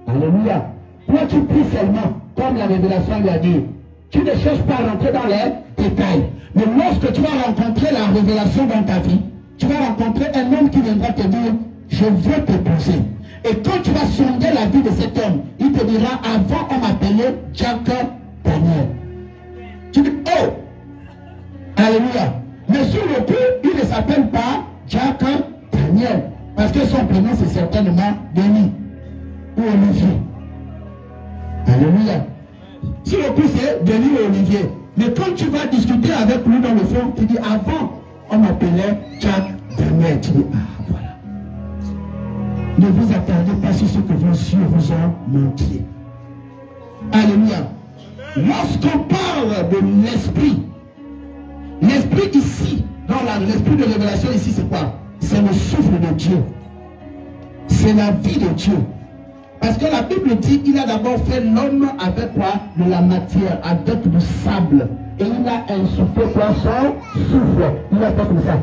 Alléluia. Toi, tu pries seulement, comme la révélation lui a dit. Tu ne cherches pas à rentrer dans les détails. Mais lorsque tu vas rencontrer la révélation dans ta vie, tu vas rencontrer un homme qui viendra te dire, je veux t'épouser. Et quand tu vas sonder la vie de cet homme, il te dira, avant on m'appelait Jack Daniel. Tu dis, oh, alléluia. Mais sur le coup, il ne s'appelle pas Jack Daniel. Parce que son prénom, c'est certainement Denis ou Olivier. Alléluia. Sur le coup, c'est Denis ou Olivier. Mais quand tu vas discuter avec lui dans le fond, tu dis, avant, on m'appelait Jack Daniel. Tu dis, ah, voilà. Ne vous attardez pas sur ce que vos yeux vous ont montré. Alléluia. Lorsqu'on parle de l'esprit, l'esprit ici, dans l'esprit de révélation ici, c'est quoi? C'est le souffle de Dieu. C'est la vie de Dieu. Parce que la Bible dit, il a d'abord fait l'homme avec quoi? De la matière, avec du sable. Et il a insufflé quoi? Son souffle. Il a fait comme ça.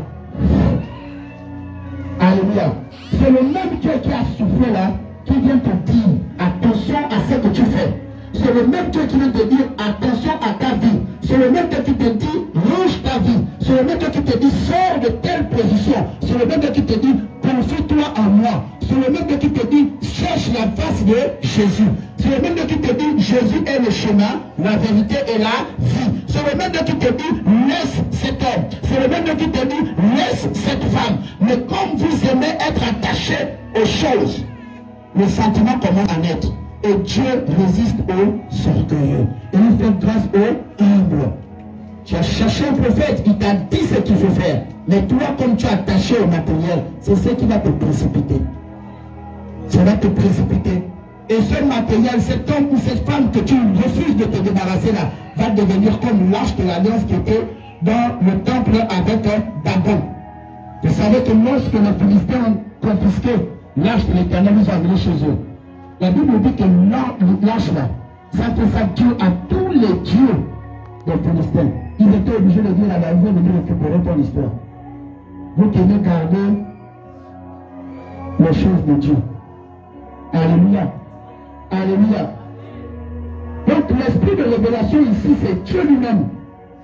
Alléluia. C'est le même Dieu qui a soufflé là, qui vient te dire, attention à ce que tu fais. C'est le même Dieu qui vient te dire attention à ta vie. C'est le même Dieu qui te dit range ta vie. C'est le même Dieu qui te dit sors de telle position. C'est le même Dieu qui te dit confie-toi en moi. C'est le même Dieu qui te dit cherche la face de Jésus. C'est le même Dieu qui te dit Jésus est le chemin, la vérité et la vie. C'est le même Dieu qui te dit laisse cet homme. C'est le même Dieu qui te dit laisse cette femme. Mais comme vous aimez être attachés aux choses, le sentiment commence à naître. Et Dieu résiste aux orgueilleux. Et il fait grâce aux humbles. Tu as cherché un prophète, il t'a dit ce qu'il faut faire. Mais toi, comme tu es attaché au matériel, c'est ce qui va te précipiter. Ça va te précipiter. Et ce matériel, cet homme ou cette femme que tu refuses de te débarrasser là, va devenir comme l'arche de l'alliance qui était dans le temple avec Dagon. Vous savez que lorsque les Philistins ont confisqué l'arche de l'Éternel, ils sont venus chez eux. La Bible dit que l'arche là, ça fait ça Dieu à tous les dieux des Philistins. Ils étaient obligés de dire à la vie de nous récupérer ton histoire. Vous qui aimez garder les choses de Dieu. Alléluia. Alléluia. Donc l'esprit de révélation ici, c'est Dieu lui-même.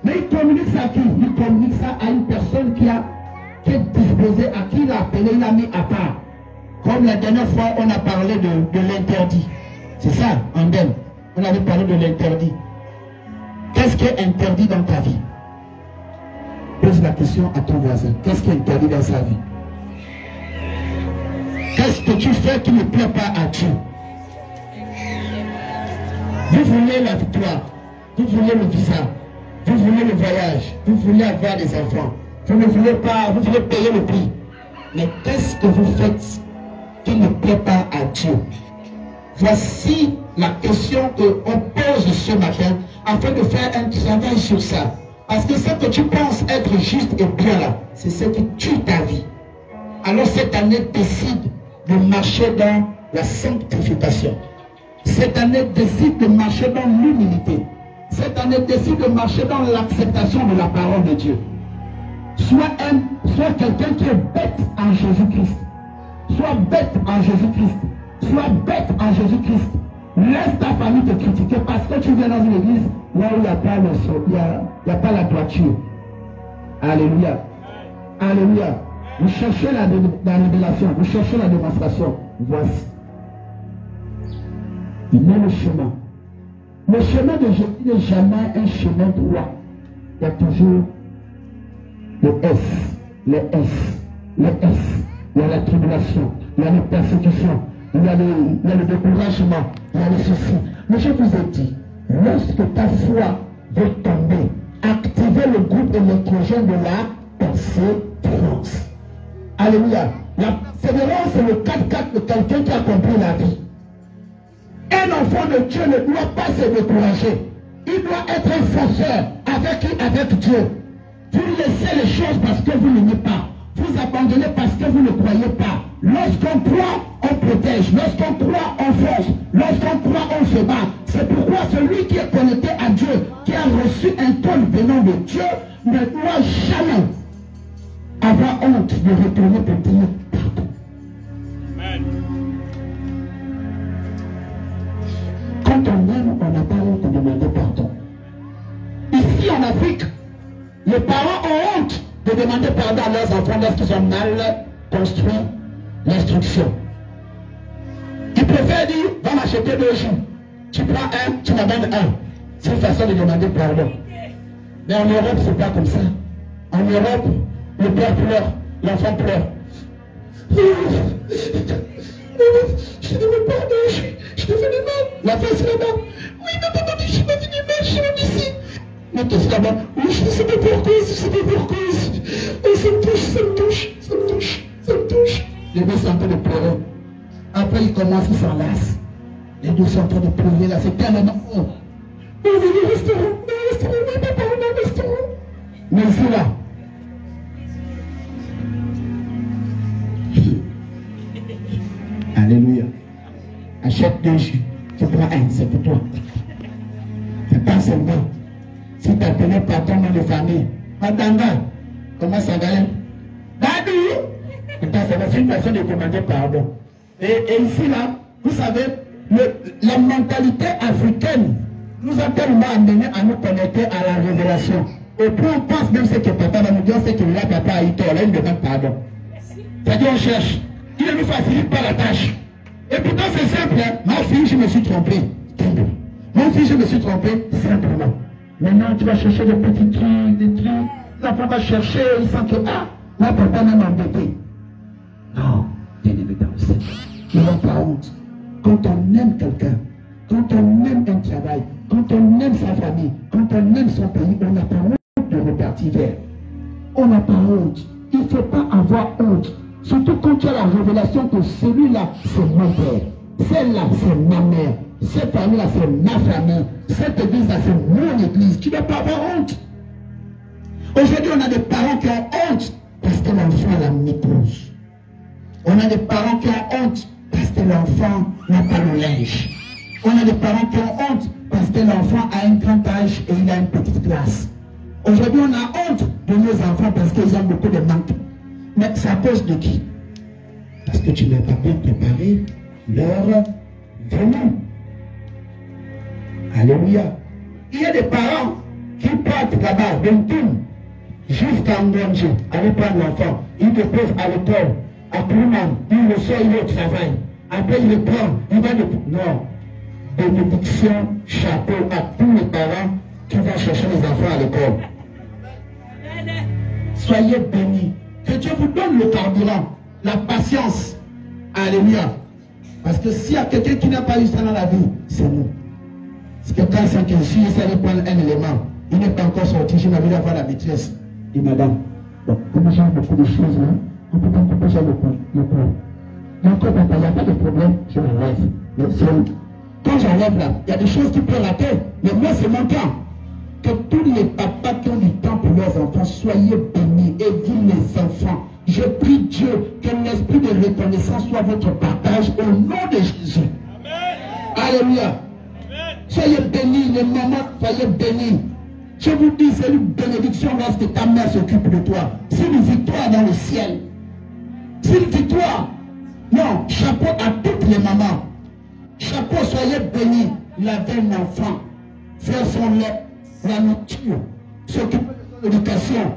Mais il communique ça à qui? Il communique ça à une personne qui est disposée, à qui il a appelé, il a mis à part. Comme la dernière fois, on a parlé de l'interdit. C'est ça, Andem. On avait parlé de l'interdit. Qu'est-ce qui est interdit dans ta vie? Pose la question à ton voisin. Qu'est-ce qui est interdit dans sa vie? Qu'est-ce que tu fais qui ne plaît pas à Dieu? Vous voulez la victoire. Vous voulez le visa. Vous voulez le voyage. Vous voulez avoir des enfants. Vous ne voulez pas, vous voulez payer le prix. Mais qu'est-ce que vous faites qui ne plaît pas à Dieu? Voici la question qu'on pose ce matin afin de faire un travail sur ça. Parce que ce que tu penses être juste et bien là, c'est ce qui tue ta vie. Alors cette année, décide de marcher dans la sanctification. Cette année, décide de marcher dans l'humilité. Cette année, décide de marcher dans l'acceptation de la parole de Dieu. Sois quelqu'un qui est bête en Jésus-Christ. Sois bête en Jésus-Christ. Sois bête en Jésus-Christ. Laisse ta famille te critiquer parce que tu viens dans une église là où il n'y a pas il y a pas la droiture. Alléluia. Alléluia. Vous cherchez la révélation, vous cherchez la démonstration. Voici. Il est le chemin. Le chemin de Jésus n'est jamais un chemin droit. Il y a toujours le S, les S, les S. Il y a la tribulation, il y a les persécutions, il y a le découragement, il y a les soucis. Mais je vous ai dit, lorsque ta foi veut tomber, activez le groupe électrogène de la persévérance. Alléluia. La persévérance, c'est le 4-4 de quelqu'un qui a compris la vie. Un enfant de Dieu ne doit pas se décourager. Il doit être un forceur. Avec qui? Avec Dieu. Vous laissez les choses parce que vous n'aimez pas. Vous abandonnez parce que vous ne croyez pas. Lorsqu'on croit, on protège. Lorsqu'on croit, on force. Lorsqu'on croit, on se bat. C'est pourquoi celui qui est connecté à Dieu, qui a reçu un ton venant de Dieu, ne doit jamais avoir honte de retourner pour dire pardon. Amen. Quand on aime, on n'a pas honte de demander pardon. Ici en Afrique, les parents ont honte de demander pardon à leurs enfants lorsqu'ils ont mal construit l'instruction. Ils préfèrent dire, va m'acheter 2 jours. Tu prends un, tu m'en donnes un. C'est une façon de demander pardon. Mais en Europe, c'est pas comme ça. En Europe, le père pleure, l'enfant pleure. Je devais pardon, je devais du mal. La face est là-bas. Oui, mais papa, je m'ai fait du mal, je suis venu ici. Mais qu'est-ce là-bas? Oui, je ne sais pas pourquoi, je ne sais pas pourquoi. Oh, ça me touche, ça me touche, ça me touche, ça me touche. Les deux sont en train de pleurer. Après, ils commencent, ils s'enlacent. Les deux sont en train de pleurer là, c'est tellement haut. On va au restaurant, oui, papa, on va au restaurant. Mais ici là. Alléluia. Achète 2 jus. Tu prends un, c'est pour toi. C'est pas seulement. Si tu appelais par ton nom de famille, Madanga, comment ça va? Dadou! C'est une façon de demander pardon. Et ici là, vous savez, La mentalité africaine nous a tellement amené à nous connecter à la révélation. Et puis on pense même ce que papa va nous dire, c'est que là, papa a eu tort, là, il me demande pardon. C'est-à-dire, on cherche. Il ne nous facilite pas la tâche. Et pourtant, c'est simple. Hein? Ma fille, je me suis trompé. Mon fils, je me suis trompé, simplement. Maintenant, tu vas chercher des petits trucs, des trucs. L'enfant va chercher, il sent que, ah, là, papa m'a embêté. Non, bien-aimé dans le Seigneur. Il n'a pas honte. Quand on aime quelqu'un, quand on aime un travail, quand on aime sa famille, quand on aime son pays, on n'a pas honte de repartir vers. On n'a pas honte. Il ne faut pas avoir honte. Surtout quand tu as la révélation que celui-là, c'est mon père. Celle-là, c'est ma mère. Cette famille-là, c'est ma famille. Cette église-là, c'est mon église. Tu ne dois pas avoir honte. Aujourd'hui, on a des parents qui ont honte parce que l'enfant a la ménopause. On a des parents qui ont honte parce que l'enfant n'a pas le linge. On a des parents qui ont honte parce que l'enfant a un grand âge et il a une petite classe. Aujourd'hui, on a honte de nos enfants parce qu'ils ont beaucoup de manques. Mais c'est à cause de qui? Parce que tu n'as pas bien préparé leur venue. Alléluia. Il y a des parents qui partent là-bas, d'un tour, jusqu'à Ngondje, aller prendre l'enfant. Ils le posent à l'école, à Kouman, il le sort, il est au travail. Après, il le prend, il va le... Non. Bénédiction, chapeau à tous les parents qui vont chercher les enfants à l'école. Soyez bénis. Que Dieu vous donne le carburant, la patience. Alléluia. Parce que s'il y a quelqu'un qui n'a pas eu ça dans la vie, c'est nous. C'est que quand c'est que si ça lui prendre un élément, il n'est pas encore sorti, je m'avais avoir la maîtresse. Et madame, bon, comme j'ai beaucoup de choses là, on peut pas couper ça le point. Donc, papa, il n'y a pas de problème, je l'enlève. Mais quand j'enlève là, il y a des choses qui prennent la tête. Mais moi, c'est mon temps. Que tous les papas qui ont du temps pour leurs enfants, soyez bénis. Et vous, les enfants, je prie Dieu que l'esprit de reconnaissance soit votre partage au nom de Jésus. Amen. Alléluia. Amen. Soyez bénis, les mamans, soyez bénis. Je vous dis, c'est une bénédiction lorsque ta mère s'occupe de toi. C'est une victoire dans le ciel. C'est une victoire. Non, chapeau à toutes les mamans. Chapeau, soyez bénis. Laver un enfant, faire son lait, la nourriture, s'occuper de l'éducation.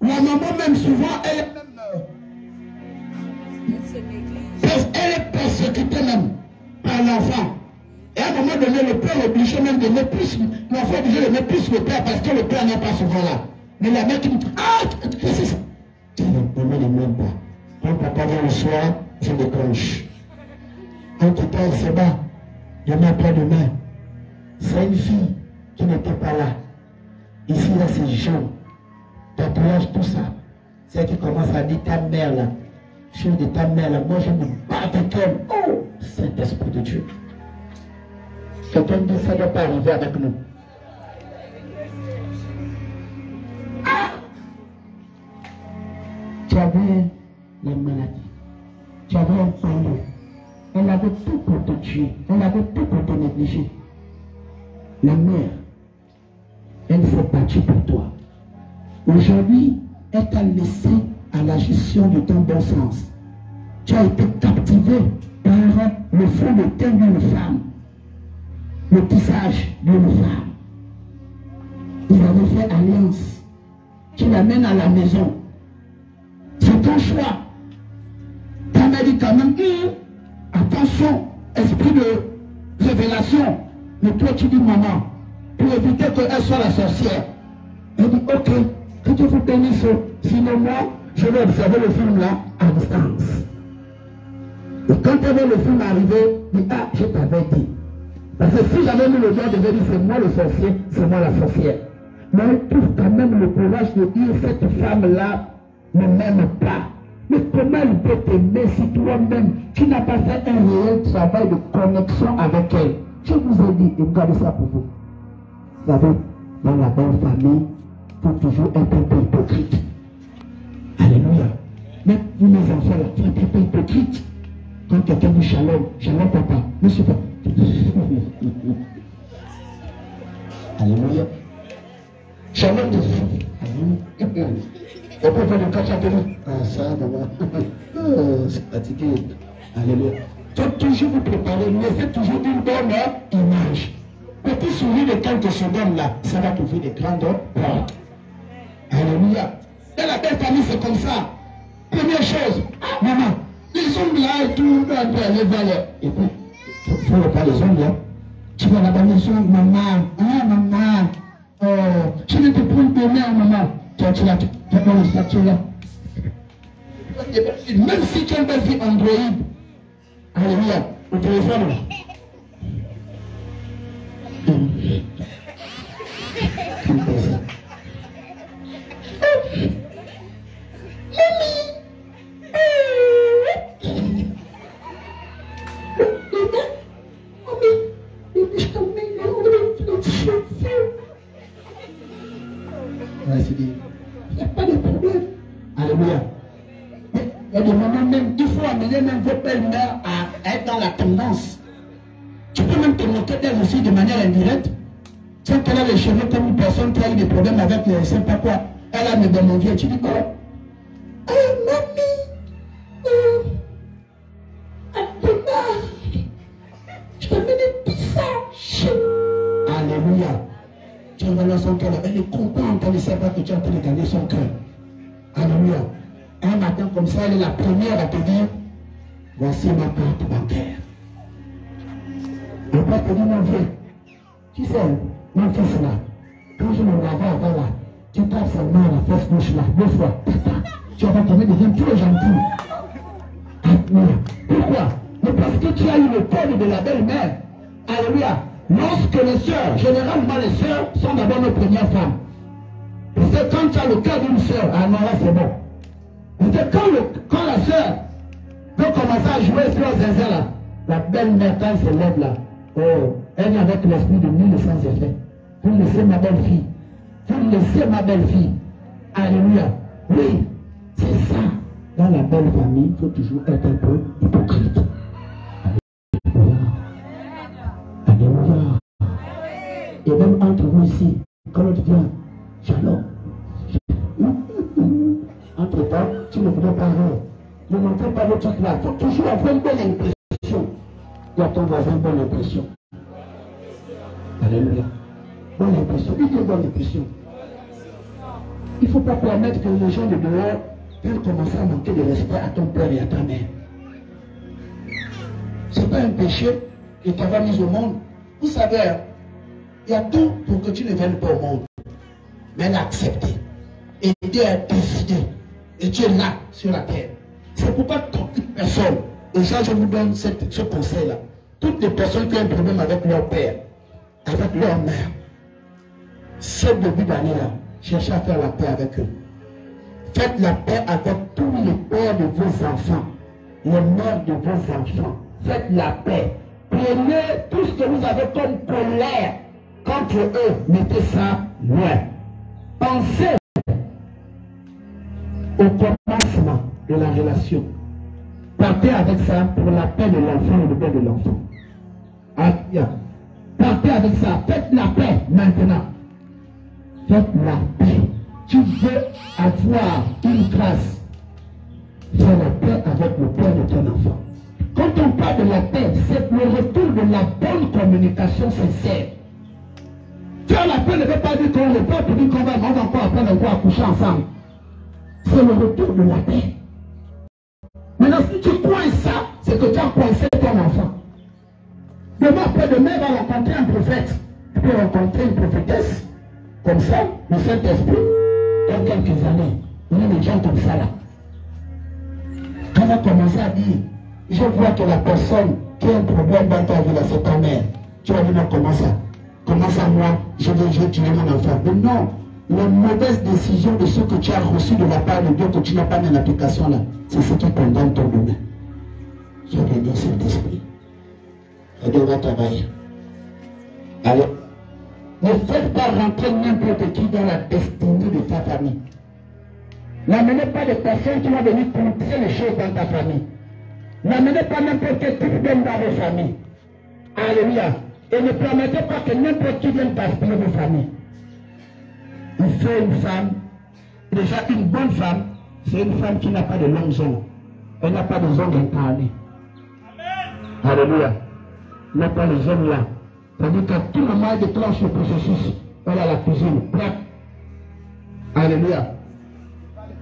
La maman même souvent, elle est persécutée même par l'enfant. Et à un moment donné, le père est obligé même de mettre plus, l'enfant est obligé de mettre plus le père parce que le père n'est pas souvent là. Mais la mère qui dit, ah, c'est ça. Tu ne me demande pas. Quand papa vient le soir, je décroche. En tout cas, il se bat. Demain après-demain. C'est une fille qui n'était pas là. Ici, là, c'est jaune. Tatouage, tout ça. C'est qui commence à dire ta mère là. Chose de ta mère là. Moi, je me bats avec elle. Oh, Saint-Esprit de Dieu. Quelqu'un dit ça ne doit pas arriver avec nous. Ah! Tu avais la maladie. Tu avais un palais. Elle avait tout pour te tuer. Elle avait tout pour te négliger. La mère, elle s'est battue pour toi. Aujourd'hui, elle t'a laissé à la gestion de ton bon sens. Tu as été captivé par le fond de teint d'une femme, le tissage d'une femme. Ils avaient fait alliance. Tu l'amènes à la maison. C'est ton choix. Ta mère dit quand même, attention, esprit de révélation. Mais toi, tu dis, maman, pour éviter qu'elle soit la sorcière. Elle dit, ok, que Dieu vous bénisse. Sinon, moi, je vais observer le film là, à distance. Et quand elle voit le film arriver, elle dit, ah, je t'avais dit. Parce que si j'avais mis le doigt, je vais dire, c'est moi le sorcier, c'est moi la sorcière. Mais elle trouve quand même le courage de dire, cette femme-là ne m'aime pas. Mais comment elle peut t'aimer si toi-même, tu n'as pas fait un réel travail de connexion avec elle? Je vous ai dit, et gardez ça pour vous. Vous savez, dans la bonne famille, il faut toujours être un peu hypocrite. Alléluia. Mais vous, mes enfants, là, vous êtes un peu hypocrite. Quand quelqu'un dit shalom, shalom papa, monsieur papa. Alléluia. Shalom de Alléluia. Et puis, on va le cacher à télé. Ah, ça, maman. Oh, c'est fatigué. Alléluia. faut toujours vous préparer. Laissez toujours une bonne image. Petit sourire de quelques secondes là, ça va t'ouvrir des grandes portes. Alléluia. Et la belle famille, c'est comme ça. Première chose, maman, les hommes là et tout, les valeurs. Et puis, il faut pas les hommes là. Tu vas là-bas, les hommes, maman, ah maman, oh, je vais te prendre de main, maman. Tu vas dans le statut là. Même si tu as une belle vie Android, alléluia, au téléphone là. Il n'y a pas de problème. Alléluia. Il y a des moments même, il faut amener même vos belles-mères à être dans la tendance. Tu peux même te moquer d'elle aussi de manière indirecte. Sans qu'elle a les cheveux comme une personne qui a eu des problèmes avec les sais pas quoi. Elle a me demandé, tu dis quoi? Oh, mamie, Abdullah, je t'ai amené tout ça. Alléluia. Tu vas dans son cœur, elle est contente, elle ne sait pas que tu es en train de gagner son cœur. Alléluia. Un matin comme ça, elle est la première à te dire, voici ma carte bancaire. Le père te dit, mon vieux, tu sais, mon fils là, quand je me regardais avant là, tu tapes seulement la fesse gauche là, 2 fois, tu vas tomber devient tout gentil. Pourquoi? Mais parce que tu as eu le code de la belle-mère. Alléluia. Lorsque les sœurs, généralement les sœurs sont d'abord nos premières femmes. Parce que quand tu as le cœur d'une sœur, ah non là c'est bon. Parce que quand la sœur peut commencer à jouer sur le zinzin là, la belle-mère quand elle se lève là, oh, elle est avec l'esprit de nul sans effet. Vous laissez ma belle-fille. Vous laissez ma belle-fille. Alléluia. Oui, c'est ça. Dans la belle famille, il faut toujours être un peu hypocrite. Alléluia. Alléluia. Et même entre vous ici, quand l'autre vient, shalom. Entre temps, tu ne voudrais pas rire. Ne montrez pas votre truc là. Il faut toujours avoir une bonne impression. Il y a ton voisin, bonne impression. Alléluia. Bonne impression. Il dit bonne impression. Il ne faut pas permettre que les gens de dehors viennent commencer à manquer de respect à ton père et à ta mère. Ce n'est pas un péché que tu avais mis au monde. Vous savez, il y a tout pour que tu ne viennes pas au monde. Mais elle a accepté. Et Dieu a décidé. Et tu es là, sur la terre. C'est pourquoi toute personne, et ça je vous donne ce conseil-là, toutes les personnes qui ont un problème avec leur père, avec leur mère, ce début d'année-là, cherchez à faire la paix avec eux. Faites la paix avec tous les pères de vos enfants, les mères de vos enfants. Faites la paix. Prenez tout ce que vous avez comme colère contre eux, mettez ça loin. Pensez au commencement de la relation. Partez avec ça pour la paix de l'enfant et le bien de l'enfant. Partez avec ça. Faites la paix maintenant. Faites la paix. Tu veux avoir une grâce. Fais la paix avec le père de ton enfant. Quand on parle de la paix, c'est le retour de la bonne communication sincère. Faire la paix ne veut pas dire qu'on ne peut pas dire qu'on va encore apprendre à coucher ensemble. C'est le retour de la paix. Maintenant, si tu coinces ça, c'est que tu as coincé ton enfant. Demain, après-demain, il va rencontrer un prophète. Il peut rencontrer une prophétesse. Comme ça, le Saint-Esprit, dans quelques années, il y a des gens comme ça là. Quand on va commencer à dire, je vois que la personne qui a un problème dans ta vie, là, c'est ta mère. Tu vas dire, non, comment ça? Comment ça, moi, je vais tuer mon enfant? Mais non, les mauvaises décisions de ce que tu as reçu de la part de Dieu que tu n'as pas mis en application là, c'est ce qui condamne ton domaine. Je vais dire Saint-Esprit. Et Dieu va travailler. Alors, ne faites pas rentrer n'importe qui dans la destinée de ta famille. N'amenez pas des personnes qui vont venir contrer les choses dans ta famille. N'amenez pas n'importe quel type d'homme dans vos familles. Alléluia. Et ne permettez pas que n'importe qui vienne t'aspirer vos familles. Il faut une femme, déjà une bonne femme, c'est une femme qui n'a pas de longues ongles. Elle n'a pas de ongles incarnés. Alléluia. Non pas les hommes là. C'est-à-dire qu'à tout moment, il déclenche le processus. Voilà la cuisine. Prête. Alléluia.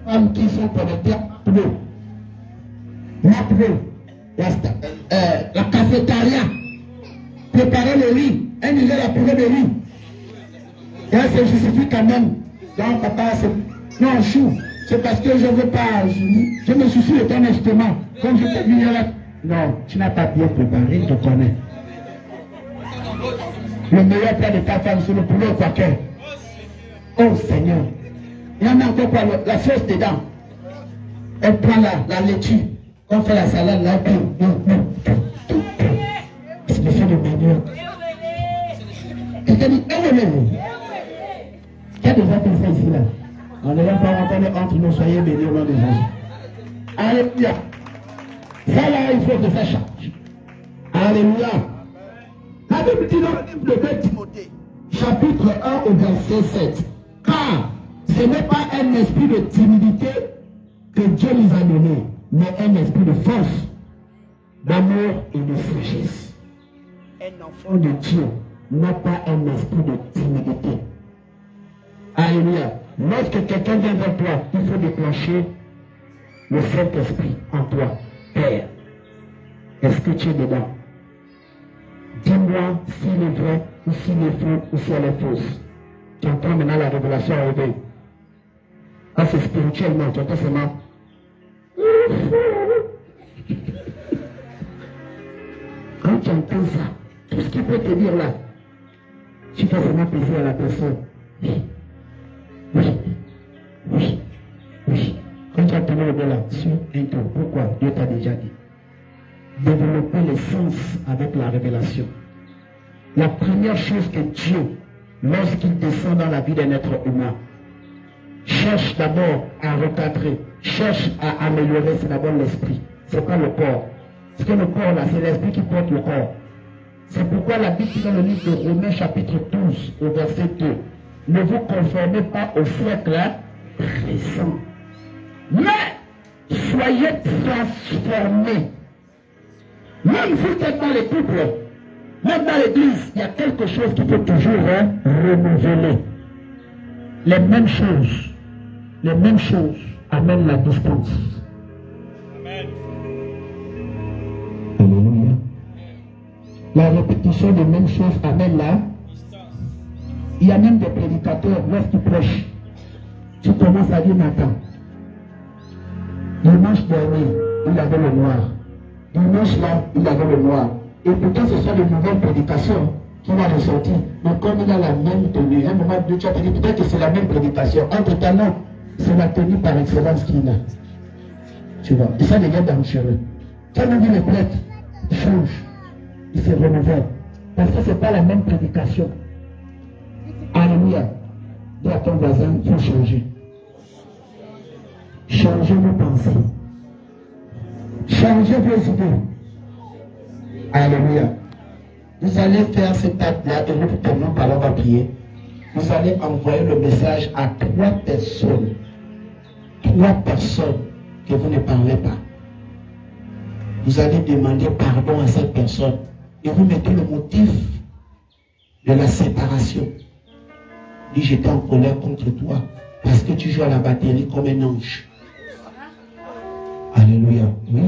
Les femmes qui sont connectées à l'eau. La cafétéria. Préparer le riz. Elle disait la purée de riz. Et elle se justifie quand même. Donc papa, c'est... Non, chou. C'est parce que je ne veux pas... Je me soucie de ton instrument. Comme je t'ai dit là. Non, tu n'as pas bien préparé, je te connais. Le meilleur plat de ta femme, c'est le poulet au quaker. Oh Seigneur. Il y en a encore quoi, la sauce dedans. Elle prend la laitue. On fait la salade là. C'est le fait de manière. Quelqu'un dit, qui a déjà fait ça ici là? On ne va pas entendre entre nous, soyez bénis au nom de Jésus. Alléluia. Ça là, il faut que ça change. Alléluia. La Bible dit dans le livre de 2 Timothée, chapitre 1 au verset 7. Car ce n'est pas un esprit de timidité que Dieu nous a donné, mais un esprit de force, d'amour et de sagesse. Un enfant de Dieu n'a pas un esprit de timidité. Alléluia. Lorsque quelqu'un vient vers toi, il faut déclencher le Saint-Esprit en toi. Père, est-ce que tu es dedans? Dis-moi s'il est vrai, ou s'il est faux, ou si elle est fausse. Tu entends maintenant la révélation arriver. Ah, c'est spirituellement, tu entends seulement. Quand tu entends ça, tout ce qu'il peut te dire là, tu fais seulement plaisir à la personne. Oui, oui, oui, oui. Quand tu entends le gars là, sur un tour, pourquoi? Dieu t'a déjà dit. Développer les sens avec la révélation. La première chose que Dieu, lorsqu'il descend dans la vie d'un être humain, cherche d'abord à recadrer, cherche à améliorer, c'est d'abord l'esprit. C'est pas le corps. Parce que le corps là, c'est l'esprit qui porte le corps. C'est pourquoi la Bible dit dans le livre de Romains chapitre 12 au verset 2, ne vous conformez pas au siècle présent, mais soyez transformés. Même si vous êtes dans les couples, même dans l'église, il y a quelque chose qu'il faut toujours renouveler. Les mêmes choses amènent la distance. Amen. Alléluia. La répétition des mêmes choses amène la distance. Il y a même des prédicateurs, lorsqu'ils prêchent, tu commences à dire Nathan. Dimanche dernier, il avait le noir. Dimanche là, il avait le noir. Et pourtant, ce sont de nouvelles prédications qui vont ressortir. Mais comme il a la même tenue, à un moment donné, tu as dit peut-être que c'est la même prédication. Entre-temps, non, c'est la tenue par excellence qu'il a. Tu vois, et ça devient dangereux. Quand on dit les prêtres, ils changent, ils se renouvellent. Parce que ce n'est pas la même prédication. Alléluia. Dis à ton voisin, il faut changer. Changez vos pensées. Changez vos idées. Alléluia. Vous allez faire cet acte-là et nous terminons par là, on va prier. Vous allez envoyer le message à 3 personnes. 3 personnes que vous ne parlez pas. Vous allez demander pardon à cette personne et vous mettez le motif de la séparation. Dis, j'étais en colère contre toi parce que tu joues à la batterie comme un ange. Alléluia. Oui.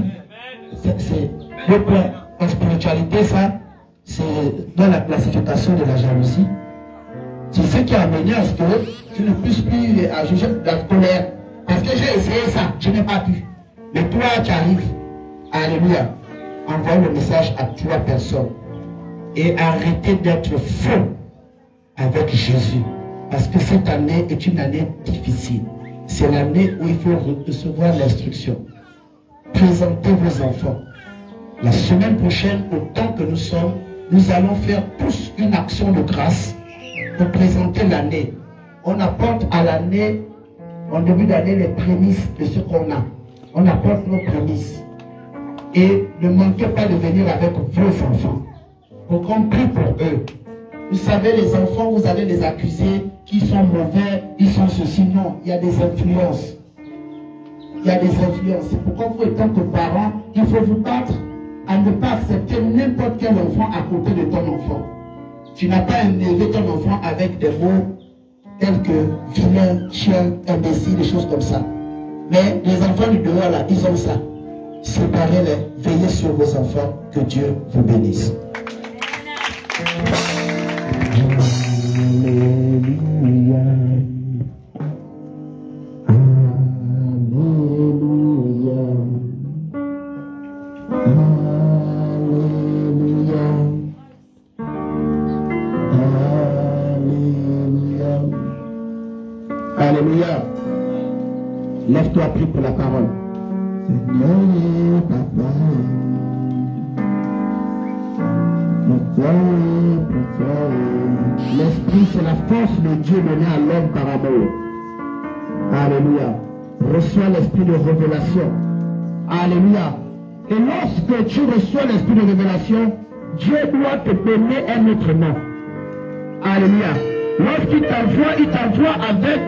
C'est le point. En spiritualité, ça, c'est dans la classification de la jalousie. C'est ce qui a amené à ce que tu ne puisses plus juger de la colère. Parce que j'ai essayé ça, je n'ai pas pu. Mais toi, tu arrives. Alléluia. Envoie le message à 3 personnes. Et arrêtez d'être faux avec Jésus. Parce que cette année est une année difficile. C'est l'année où il faut recevoir l'instruction. Présentez vos enfants. La semaine prochaine, au temps que nous sommes, nous allons faire tous une action de grâce pour présenter l'année. On apporte à l'année, en début d'année, les prémices de ce qu'on a. On apporte nos prémices. Et ne manquez pas de venir avec vos enfants pour qu'on prie pour eux. Vous savez, les enfants, vous allez les accuser qu'ils sont mauvais, ils sont ceci. Non, il y a des influences. Il y a des influences. C'est pourquoi vous, en tant que parents, il faut vous battre à ne pas accepter n'importe quel enfant à côté de ton enfant. Tu n'as pas élevé ton enfant avec des mots tels que vilain, chien, imbécile, des choses comme ça. Mais les enfants du dehors là, ils ont ça. Séparez-les, veillez sur vos enfants, que Dieu vous bénisse. Alléluia. Alléluia. Lève-toi, prie pour la parole. Seigneur, papa. L'esprit, c'est la force de Dieu donnée à l'homme par amour. Alléluia. Reçois l'esprit de révélation. Alléluia. Et lorsque tu reçois l'esprit de révélation, Dieu doit te donner un autre nom. Alléluia. Lorsqu'il t'envoie avec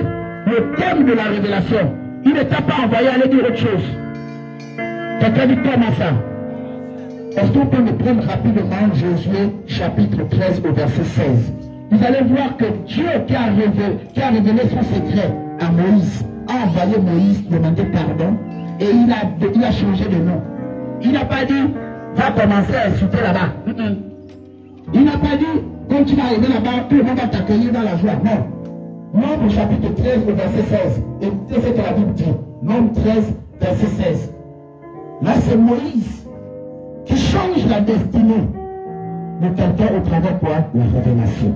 le thème de la révélation. Il ne t'a pas envoyé aller dire autre chose. Quelqu'un dit comment ça? Est-ce qu'on peut me prendre rapidement Josué chapitre 13 au verset 16? Vous allez voir que Dieu qui a révélé son secret à Moïse, a envoyé Moïse demander pardon et il a changé de nom. Il n'a pas dit, va commencer à insulter là-bas. Il n'a pas dit, quand tu vas arriver là-bas, tout le monde va t'accueillir dans la joie. Non. Nombre chapitre 13 au verset 16. Écoutez ce que la Bible dit. Nombre 13, verset 16. Là, c'est Moïse qui change la destinée de quelqu'un au travers quoi? La révélation.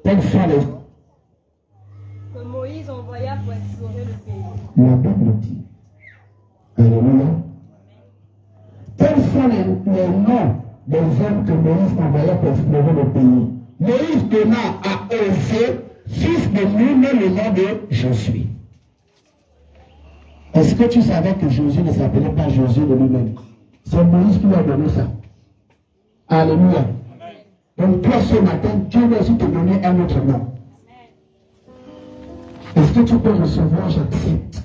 Quels sont les hommes que Moïse envoya pour explorer le pays? La Bible dit. Alléluia. Quels sont les noms des hommes que Moïse envoya pour explorer le pays? Moïse donna à Osée, fils de Nun, le nom de Josué. Est-ce que tu savais que Josué ne s'appelait pas Josué de lui-même? C'est Moïse qui lui a donné ça. Alléluia. Donc toi ce matin, Dieu va aussi te donner un autre nom. Est-ce que tu peux recevoir? J'accepte.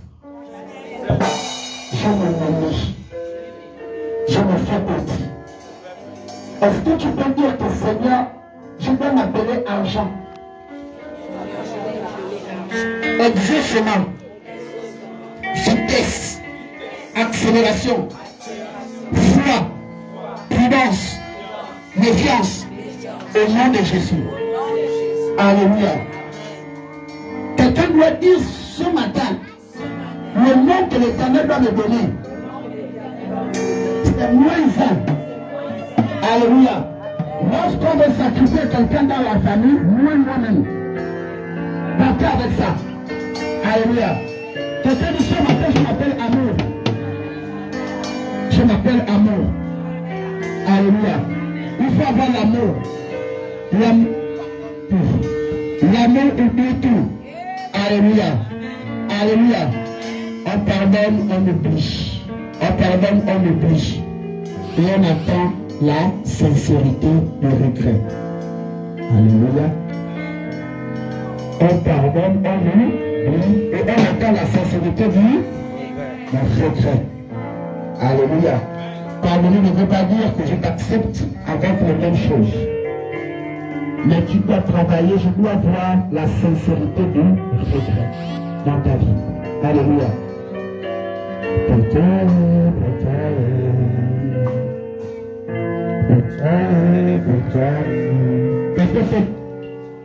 Je me nomme. Je me fais petit. Est-ce que tu peux dire que Seigneur, je vais m'appeler argent? Exaucement. Vitesse. Accélération. Foi. Prudence. Méfiance. Au nom de Jésus. Alléluia. Quelqu'un doit dire ce matin le nom que l'Éternel doit me donner. C'est moins un. Alléluia. Lorsqu'on veut sacrifier quelqu'un dans la famille, moi-même. Partez avec ça. Alléluia. Quelqu'un dit ce matin, je m'appelle Amour. Je m'appelle Amour. Alléluia. Il faut avoir l'amour. L'amour oublie tout. Alléluia. Alléluia. On pardonne, on oublie. On pardonne, on oublie. Et on attend la sincérité du regret. Alléluia. On pardonne, on oublie. Et on attend la sincérité du regret. Alléluia. Pardonner ne veut pas dire que je t'accepte avec les mêmes choses. Mais tu dois travailler, je dois voir la sincérité du regret dans ta vie. Alléluia.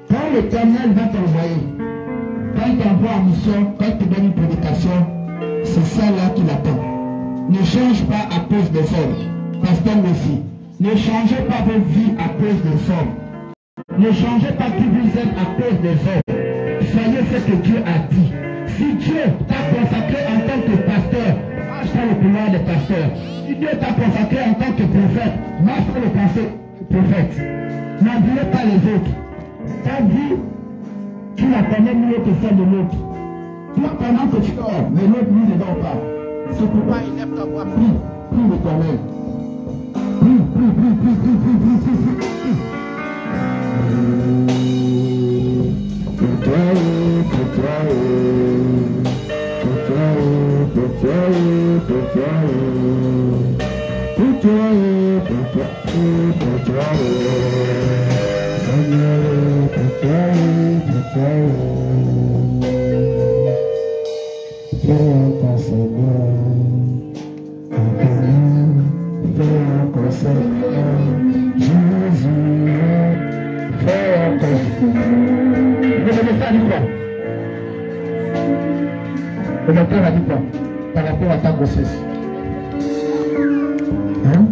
Quand l'Éternel va t'envoyer, quand il t'envoie en mission, quand il te donne une prédication, c'est ça là qui l'attend. Ne change pas à cause des hommes. Pasteur Messi, ne changez pas vos vies à cause des hommes. Ne changez pas qui vous êtes à cause des hommes. Soyez ce que Dieu a dit. Si Dieu t'a consacré en tant que pasteur, marche dans le couloir des pasteurs. Si Dieu t'a consacré en tant que prophète, marche dans le prophète. N'enviez pas les autres. Ta vie, tu la connais mieux que celle de l'autre. Toi, pendant que tu dors, mais l'autre lui ne dort pas. C'est pourquoi il lève ta voix, prie, prie l'Éternel. Prie, prie, prie, prie, prie, prie, prie, prie, prie. Pour toi, pour toi, pour toi. Le docteur a dit quoi par rapport à ta grossesse? Hein?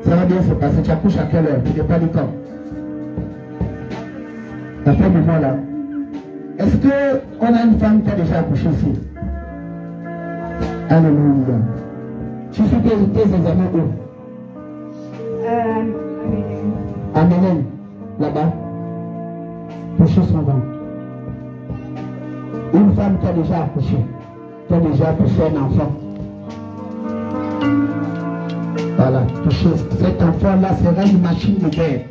Ça va bien se passer. Tu accouches à quelle heure? Tu n'es pas du quand? À ce moment-là, est-ce qu'on a une femme qui a déjà accouché ici? Alléluia. Tu fais tes examens où? À Ménène, là-bas. Toucher son ventre. Une femme qui a déjà accouché, qui a déjà poussé un enfant. Voilà, toucher. Cet enfant-là sera une machine de guerre.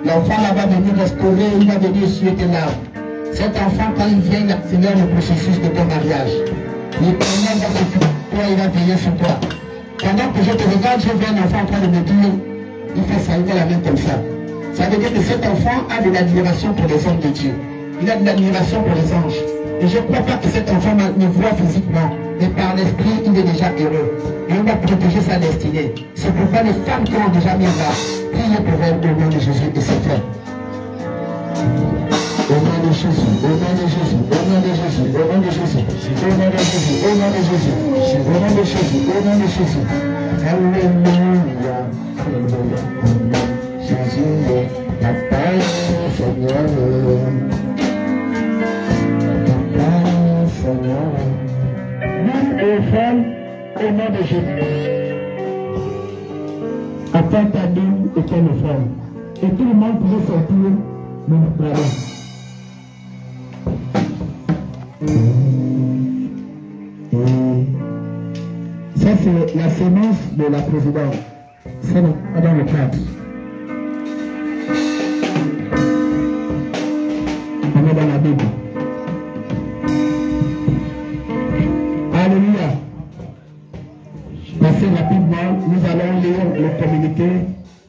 L'enfant là va venir restaurer, il va venir essuyer tes larmes. Cet enfant, quand il vient, il accélère le processus de ton mariage. L'Éternel va s'occuper de toi, il va veiller sur toi. Pendant que je te regarde, je vois un enfant en train de me dire, il fait ça, il fait la main comme ça. Ça veut dire que cet enfant a de l'admiration pour les hommes de Dieu. Il a de l'admiration pour les anges. Et je ne crois pas que cet enfant me voit physiquement, mais par l'esprit, il est déjà heureux. Et on va protéger sa destinée. C'est pourquoi les femmes qui ont déjà mis là, priez pour elles au nom de Jésus et c'est fait. Au nom de Jésus, au nom de Jésus, au nom de Jésus, au nom de Jésus, au nom de Jésus, au nom de Jésus, au nom de Jésus, au nom de Jésus. Alléluia, alléluia. Jésus, la paix, Seigneur. Même aux femmes, au nom de Jésus. Attends ta ligne et ton femme. Et tout le monde pouvait sortir, mais nous prenons. Ça, c'est la sémence de la présidente. C'est dans le cadre. On est dans la Bible. Alléluia. Passez rapidement, nous allons lire le communiqué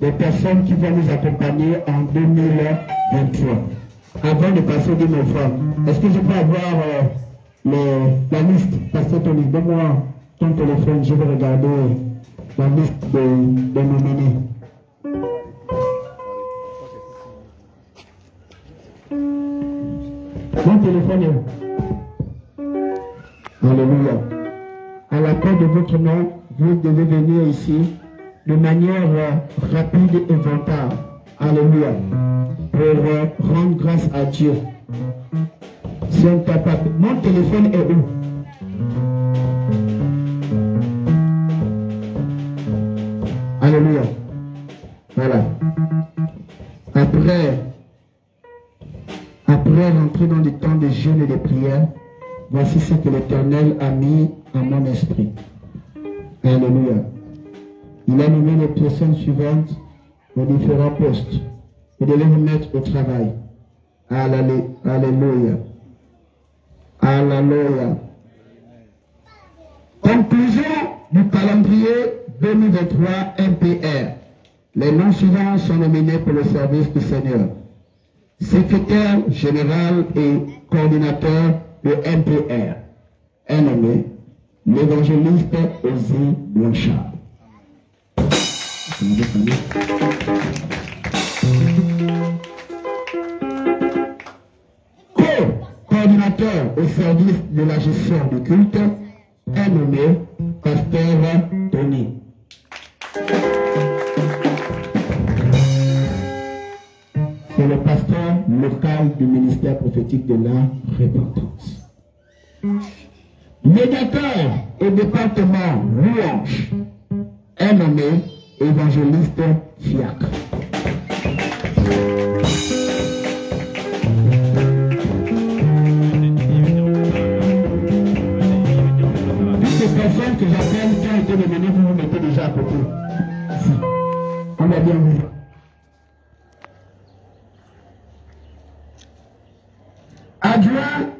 des personnes qui vont nous accompagner en 2023. Avant de passer de nos femmes, est-ce que je peux avoir la liste? Pasteur Tony, donne-moi ton téléphone, je vais regarder la liste des nominés. Mon téléphone est où? Alléluia. À la porte de votre nom, vous devez venir ici de manière rapide et volontaire. Alléluia. Pour rendre grâce à Dieu. Si on t'a pas... Mon téléphone est où? Alléluia. Voilà. Après rentrer dans le temps de jeûne et de prière, voici ce que l'Éternel a mis en mon esprit. Alléluia. Il a nommé les personnes suivantes aux différents postes et de les remettre au travail. Alléluia. Alléluia. Conclusion du calendrier 2023 MPR. Les noms suivants sont nominés pour le service du Seigneur. Secrétaire général et coordinateur de MPR. Un nommé, l'évangéliste Ozzy Blanchard. Co-coordinateur au service de la gestion du culte, un nommé Pasteur Tony. C'est le pasteur local du ministère prophétique de la repentance. Médiateur au département Louange, un nommé évangéliste Fiacre. Ces personnes que j'appelle qui ont été nominées, vous vous mettez déjà à côté. Ici. On a bien vu. Adjoint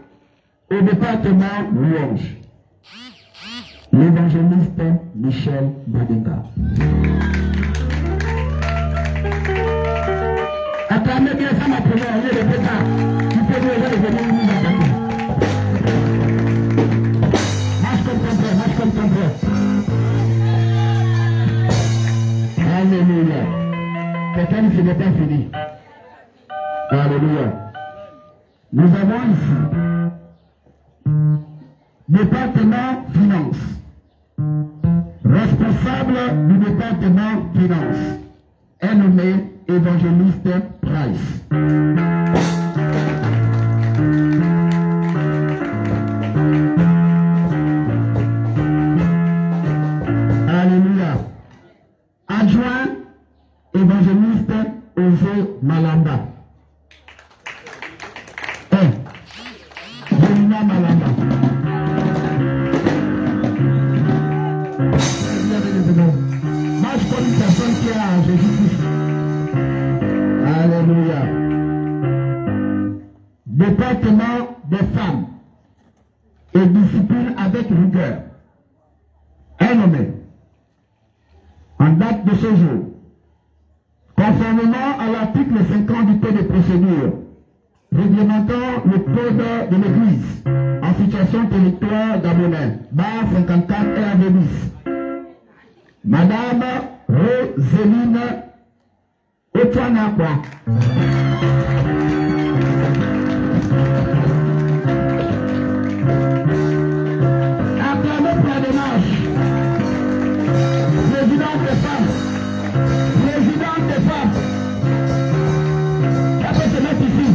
au département Louange. l'évangéliste Michel Badinga. Acclamez bien ça ma première, on est le pétard. Tu peux déjà venir nous attaquer. Marche comme ton frère, marche comme ton frère. Alléluia. Quelqu'un ne n'est pas fini. Alléluia. Nous avons ici département finance. Responsable du département finance est nommé évangéliste Price. Alléluia. Adjoint évangéliste Osé Malamba. Domina Malamba. Moi je connais une personne qui est à Jésus-Christ. Alléluia. Département des femmes et discipline avec rigueur est nommé en date de ce jour, conformément à l'article 50 du Code de procédure réglementant le code de l'Église en situation territoire gabonais, barre 54 RV10. Madame Roseline Otuanakwa. Acclamez pour la démarche. Présidente des femmes. Présidente des femmes. Ça peut se mettre ici.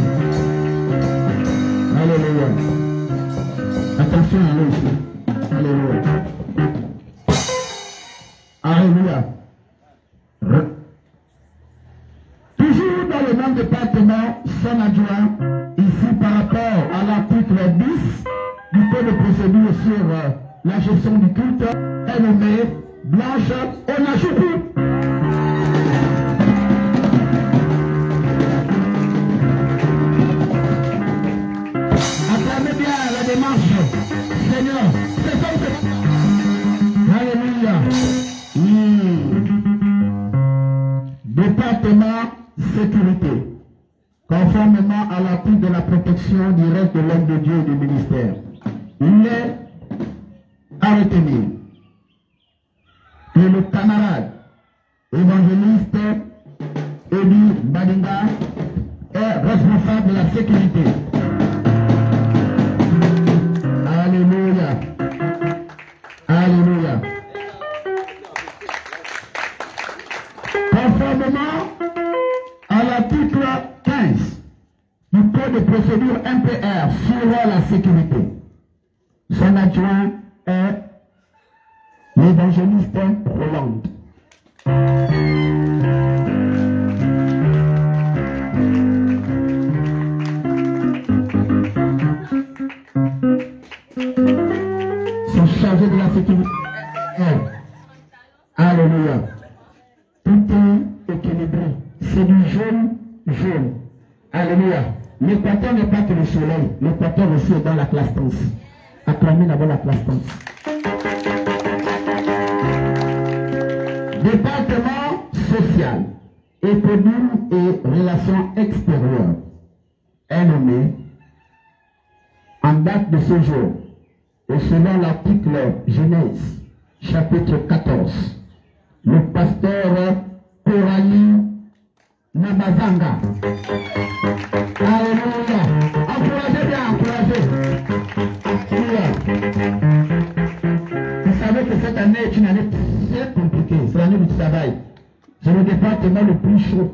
Alléluia. Attention à l'eau ici. Alléluia. Alléluia. Toujours dans le même département, son adjoint, ici par rapport à l'article 10 du Code de procédure sur la gestion du culte, est nommée Blanche Onachoukou. Acclamez bien la démarche. Seigneur, c'est comme ça. Alléluia. Département sécurité, conformément à l'article de la protection directe de l'homme de Dieu et du ministère. Il est à retenir que le camarade évangéliste Eddie Badinga est responsable de la sécurité. Alléluia. Alléluia. Conformément à l'article 15 du Code de procédure MPR sur la sécurité, son adjoint est l'évangéliste Roland. Son chargé de la sécurité est alléluia. Tout est équilibré. C'est du jaune. Alléluia. L'équateur n'est pas que le soleil. L'équateur aussi est dans la classe tense. Acclamez d'abord la classe tense. Département social, économie et relations extérieures est nommé en date de ce jour et selon l'article Genèse chapitre 14. Le pasteur Coralie Nabazanga. Alléluia. Encouragez bien, encouragez. Vous savez que cette année est une année très compliquée. C'est l'année du travail. C'est le département le plus chaud.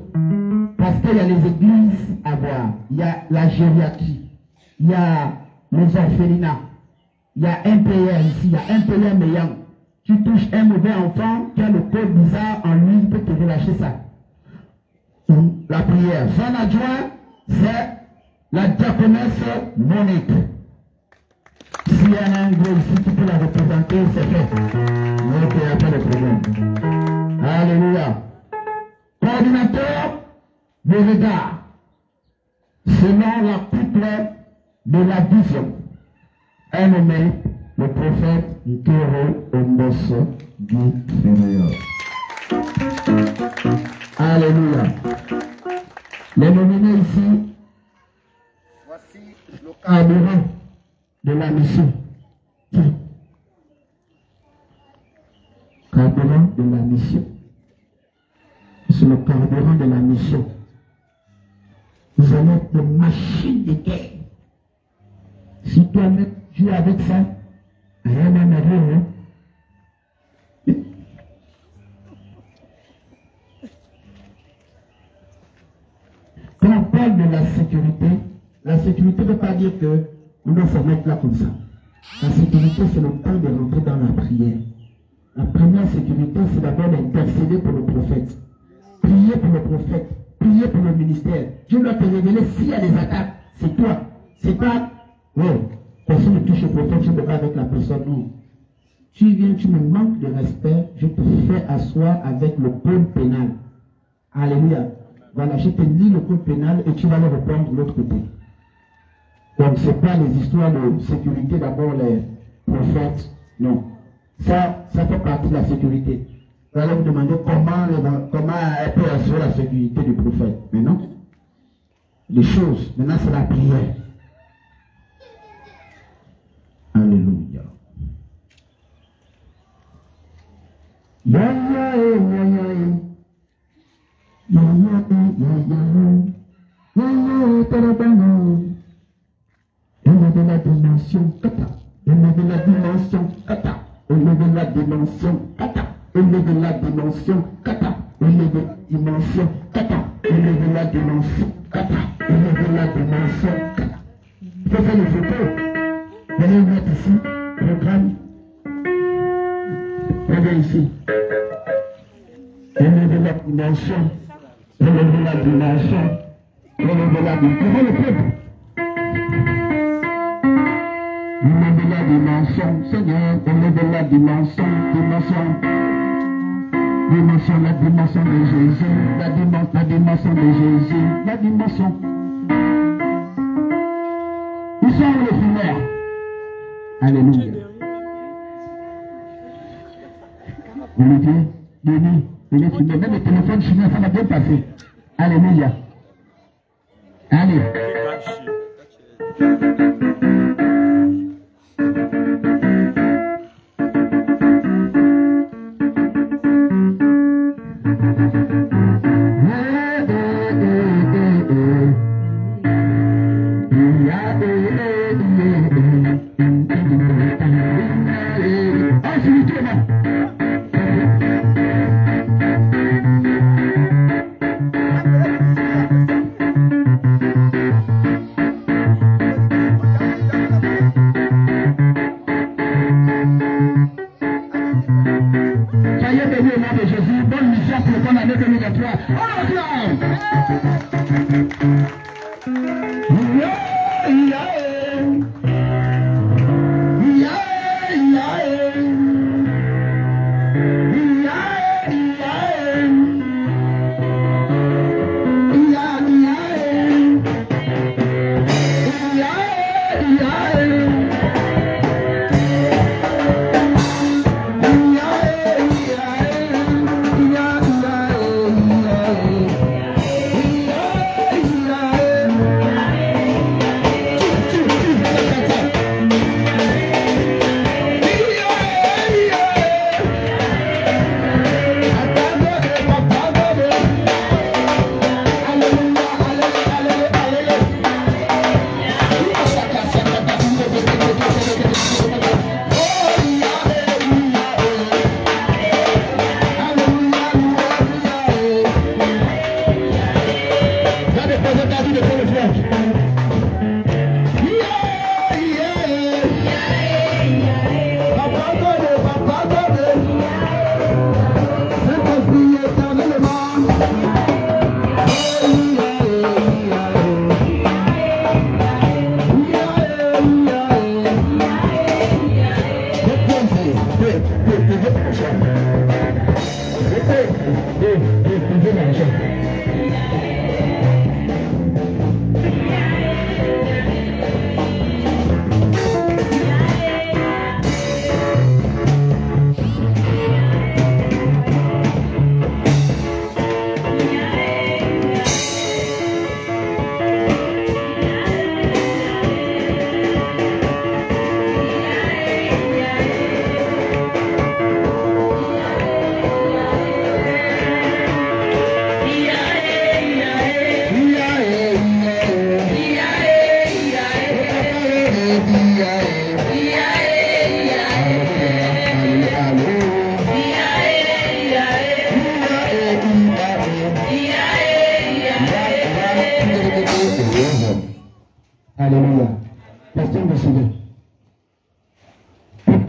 Parce qu'il y a les églises à voir. Il y a la gériatrie. Il y a les orphelinats. Il y a un PR ici. Il y a un PR meilleur. Tu touches un mauvais enfant qui a le code bizarre en lui, il peut te relâcher ça. La prière. Son adjoint, c'est la diaconesse Monique. S'il y a un gros ici qui peut la représenter, c'est fait. Donc il n'y a pas de problème. Alléluia. Coordinateur de regard. Selon l'article de la vision, est nommé le prophète Ntoro Omoso Guy Fénéor. Alléluia. Les nominés ici, voici le carburant de la mission. Carburant de la mission. C'est le carburant de la mission. Vous allez être des machines de guerre. Si toi-même joues avec ça, rien n'en arrive. Quand on parle de la sécurité ne veut pas dire que on doit se mettre là comme ça. La sécurité, c'est le temps de rentrer dans la prière. La première sécurité, c'est d'abord d'intercéder pour le prophète. Prier pour le prophète. Prier pour le ministère. Dieu doit te révéler s'il y a des attaques. C'est toi. C'est pas, ouais, personne ne touche au prophète, je me bats avec la personne. Non. Tu viens, tu me manques de respect, je te fais asseoir avec le code pénal. Alléluia. Voilà, je te lis le code pénal et tu vas le reprendre de l'autre côté. Donc, ce n'est pas les histoires de sécurité, d'abord les prophètes. Non. Ça fait partie de la sécurité. Vous allez me demander comment elle peut assurer la sécurité du prophète. Mais non. Les choses, maintenant c'est la prière. Alléluia. Ya ya ya ya ya ya de la dimension kata, de la dimension kata, de la dimension kata, de la dimension kata, de la dimension kata, de la dimension kata, de la dimension kata. Il faut faire les photos. Venez mettre ici, programme. Regardez ici. De la dimension, de la dimension, de la dimension. De la dimension, Seigneur, de la dimension, la dimension de Jésus, la dimension de Jésus, la dimension. Où sont les fumeurs? Alléluia. Olivier, Denis, les fumeurs, même le téléphone chinois, ça va bien passer. Alléluia. Allez.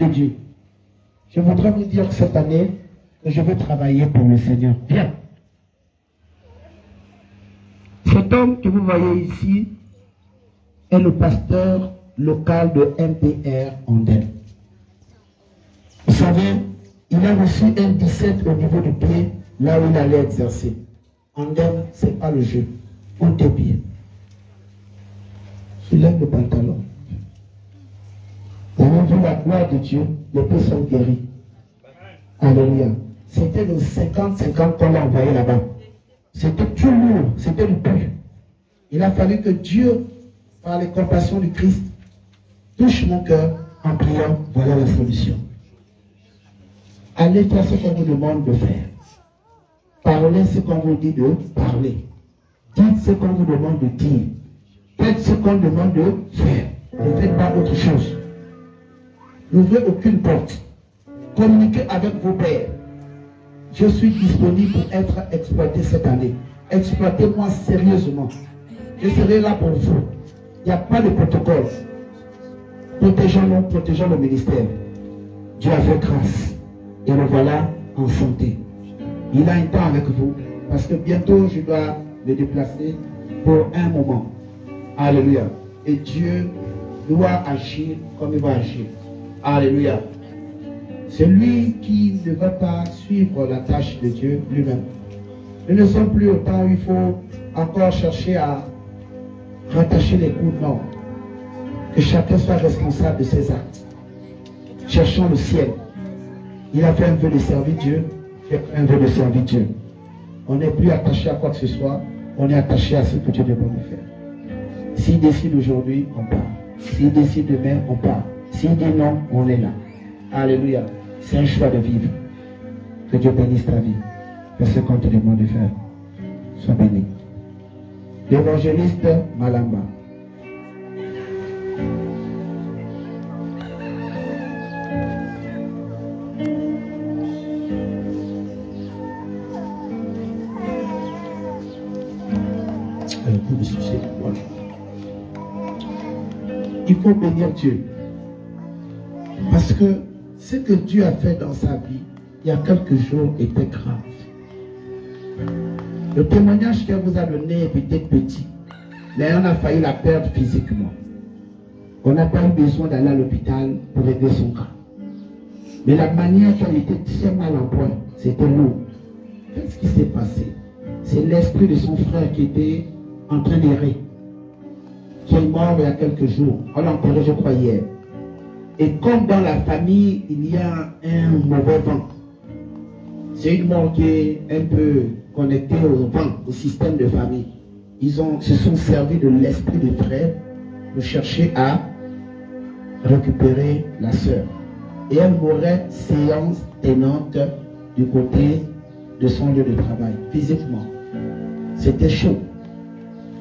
de Dieu. Je voudrais vous dire cette année que je veux travailler pour le Seigneur. Viens. Cet homme que vous voyez ici est le pasteur local de MPR Andel. Vous savez, il a reçu un 17 au niveau du pied, là où il allait exercer. Andel, ce n'est pas le jeu. On tes pieds. Soulève le pantalon. Vous avez vu la gloire de Dieu, les pieds sont guéris. Alléluia. C'était le 50-50 qu'on l'a envoyé là-bas. C'était tout lourd, c'était le plus. Il a fallu que Dieu, par les compassions du Christ, touche mon cœur en priant. Voilà la solution. Allez faire ce qu'on vous demande de faire. Parlez ce qu'on vous dit de parler. Dites ce qu'on vous demande de dire. Faites ce qu'on demande de faire. Ne faites pas autre chose. N'ouvrez aucune porte. Communiquez avec vos pères. Je suis disponible pour être exploité cette année. Exploitez-moi sérieusement. Je serai là pour vous. Il n'y a pas de protocole. Protégeons-nous, protégeons le ministère. Dieu a fait grâce. Et le voilà en santé. Il a un temps avec vous. Parce que bientôt, je dois me déplacer pour un moment. Alléluia. Et Dieu doit agir comme il va agir. Alléluia. C'est lui qui ne va pas suivre la tâche de Dieu lui-même. Nous ne sommes plus au temps où il faut encore chercher à rattacher les coudes. Non. Que chacun soit responsable de ses actes. Cherchons le ciel. Il a fait un vœu de servir Dieu. Fait un vœu de servir Dieu. On n'est plus attaché à quoi que ce soit. On est attaché à ce que Dieu demande de faire. S'il décide aujourd'hui, on part. S'il décide demain, on part. S'il dit non, on est là. Alléluia. C'est un choix de vivre. Que Dieu bénisse ta vie. Fais ce qu'on te demande de faire. Sois béni. L'évangéliste Malamba. Il faut bénir Dieu. Parce que ce que Dieu a fait dans sa vie, il y a quelques jours, était grave. Le témoignage qu'elle vous a donné est peut-être petit, mais on a failli la perdre physiquement. On n'a pas eu besoin d'aller à l'hôpital pour régler son cas. Mais la manière qu'elle était très mal en point, c'était lourd. Qu'est-ce qui s'est passé? C'est l'esprit de son frère qui était en train d'errer, qui est mort il y a quelques jours. On l'a enterré, je crois, hier. Et comme dans la famille, il y a un mauvais vent. C'est une mort qui est un peu connectée au vent, au système de famille. Ils se sont servis de l'esprit des frères pour chercher à récupérer la sœur. Et elle mourrait séance tenante du côté de son lieu de travail, physiquement. C'était chaud.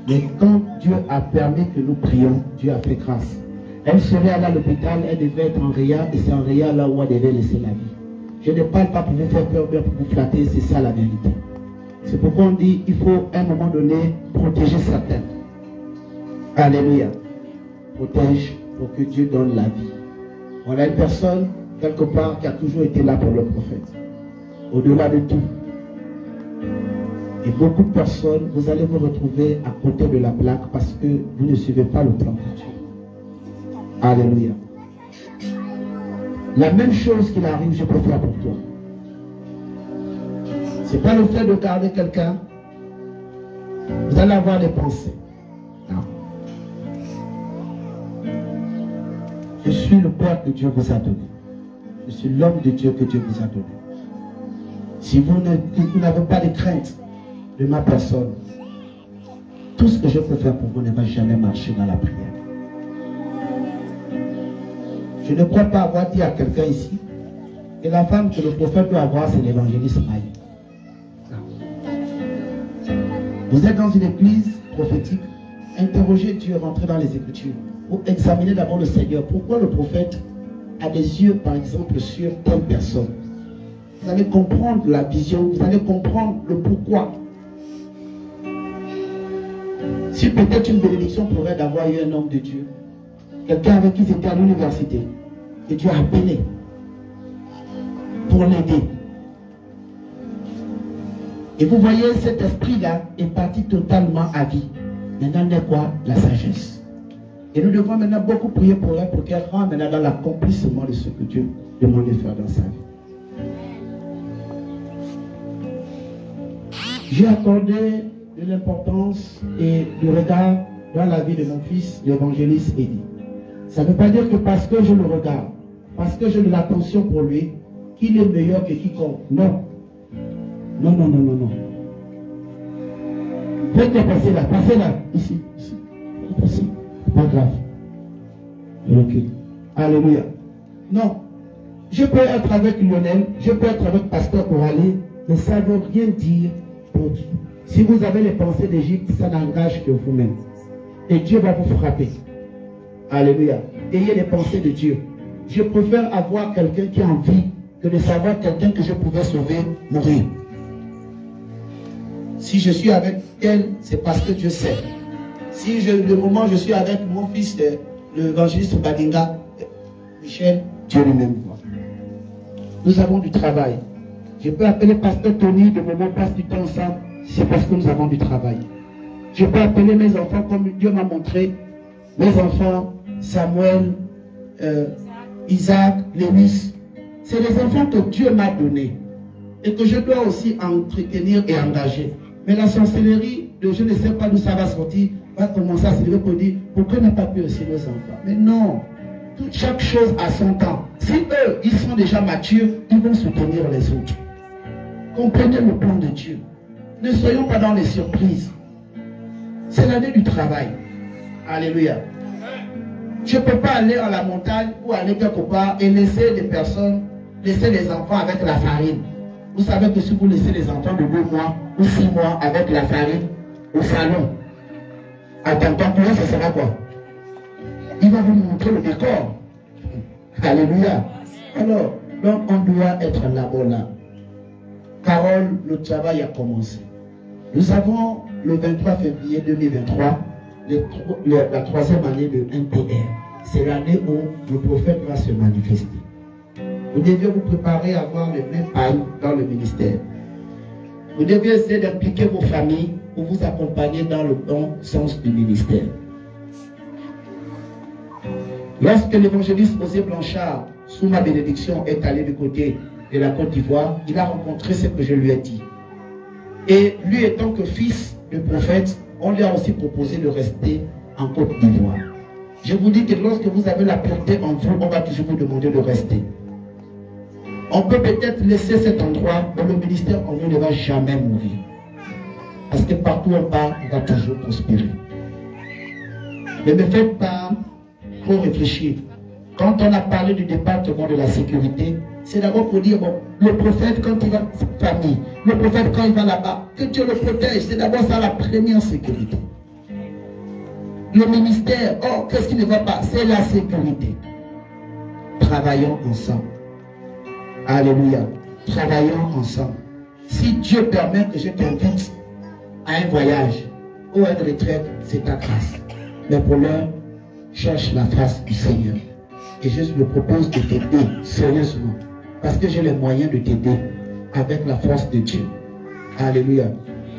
Mais quand Dieu a permis que nous prions, Dieu a fait grâce. Elle serait allée à l'hôpital, elle devait être en réa, et c'est en réa là où elle devait laisser la vie. Je ne parle pas pour vous faire peur, mais pour vous flatter, c'est ça la vérité. C'est pourquoi on dit qu'il faut à un moment donné protéger certains. Alléluia. Protège pour que Dieu donne la vie. On a une personne, quelque part, qui a toujours été là pour le prophète. Au-delà de tout. Et beaucoup de personnes, vous allez vous retrouver à côté de la plaque parce que vous ne suivez pas le plan de Dieu. Alléluia. La même chose qu'il arrive, je peux faire pour toi. Ce n'est pas le fait de garder quelqu'un. Vous allez avoir des pensées. Non. Je suis le Père que Dieu vous a donné. Je suis l'homme de Dieu que Dieu vous a donné. Si vous n'avez pas de crainte de ma personne, tout ce que je peux faire pour vous ne va jamais marcher dans la prière. Je ne crois pas avoir dit à quelqu'un ici que la femme que le prophète doit avoir, c'est l'évangéliste Maï. Vous êtes dans une église prophétique, interrogez Dieu, rentrez dans les Écritures, ou examinez d'abord le Seigneur. Pourquoi le prophète a des yeux, par exemple, sur telle personne? Vous allez comprendre la vision, vous allez comprendre le pourquoi. Si peut-être une bénédiction pourrait d'avoir eu un homme de Dieu, quelqu'un avec qui c'était à l'université, que Dieu a appelé pour l'aider. Et vous voyez, cet esprit-là est parti totalement à vie. Maintenant, il y a quoi? La sagesse. Et nous devons maintenant beaucoup prier pour elle, pour qu'elle rentre maintenant dans l'accomplissement de ce que Dieu demande de faire dans sa vie. J'ai accordé de l'importance et du regard dans la vie de mon fils, l'évangéliste Eddie. Ça ne veut pas dire que parce que je le regarde, parce que j'ai de l'attention pour lui, qu'il est meilleur que quiconque. Non. Non, non, non, non, non. Faites-le passer là, passez là, ici, ici. Passez. Pas grave. Ok. Alléluia. Non. Je peux être avec Lionel, je peux être avec Pasteur pour aller, mais ça ne veut rien dire pour Dieu. Si vous avez les pensées d'Égypte, ça n'engage que vous-même. Et Dieu va vous frapper. Alléluia. Ayez les pensées de Dieu. Je préfère avoir quelqu'un qui a envie que de savoir quelqu'un que je pouvais sauver mourir. Si je suis avec elle, c'est parce que Dieu sait. Si le moment où je suis avec mon fils, l'évangéliste Badinga, Michel, Dieu lui-même voit. Nous avons du travail. Je peux appeler Pasteur Tony, de moment où on passe du temps ensemble, c'est parce que nous avons du travail. Je peux appeler mes enfants comme Dieu m'a montré. Mes enfants, Samuel, Isaac, Lévis. C'est les enfants que Dieu m'a donnés et que je dois aussi entretenir et engager. Mais la sorcellerie, de je ne sais pas d'où ça va sortir, va commencer à se lever pour dire pourquoi on n'a pas pu aussi nos enfants. Mais non, chaque chose a son temps. Si eux, ils sont déjà matures, ils vont soutenir les autres. Comprenez le plan de Dieu. Ne soyons pas dans les surprises. C'est l'année du travail. Alléluia. Je ne peux pas aller à la montagne ou aller quelque part et laisser les personnes, laisser les enfants avec la farine. Vous savez que si vous laissez les enfants de 2 mois ou 6 mois avec la farine au salon, à ton temps, ça sera quoi? Il va vous montrer le décor. Alléluia. Alors, donc on doit être là-bas là. Carole, le travail a commencé. Nous avons le 23 février 2023 la 3e année de NPR. C'est l'année où le prophète va se manifester. Vous devez vous préparer à avoir le même paille dans le ministère. Vous devez essayer d'impliquer vos familles pour vous accompagner dans le bon sens du ministère. Lorsque l'évangéliste Osée Blanchard, sous ma bénédiction, est allé du côté de la Côte d'Ivoire, il a rencontré ce que je lui ai dit. Et lui étant que fils de prophète, on lui a aussi proposé de rester en Côte d'Ivoire. Je vous dis que lorsque vous avez la pureté en vous, on va toujours vous demander de rester. On peut peut-être laisser cet endroit, mais le ministère en nous ne va jamais mourir. Parce que partout on part, on va toujours prospérer. Ne me faites pas trop réfléchir. Quand on a parlé du département de la sécurité, c'est d'abord pour dire, bon, le prophète quand il va à sa famille, le prophète quand il va là-bas, que Dieu le protège, c'est d'abord ça la première sécurité. Le ministère, oh, qu'est-ce qui ne va pas? C'est la sécurité. Travaillons ensemble. Alléluia. Travaillons ensemble. Si Dieu permet que je t'invite à un voyage ou à une retraite, c'est ta grâce. Mais pour l'heure, cherche la face du Seigneur. Et je me propose de t'aider sérieusement. Parce que j'ai les moyens de t'aider avec la force de Dieu. Alléluia.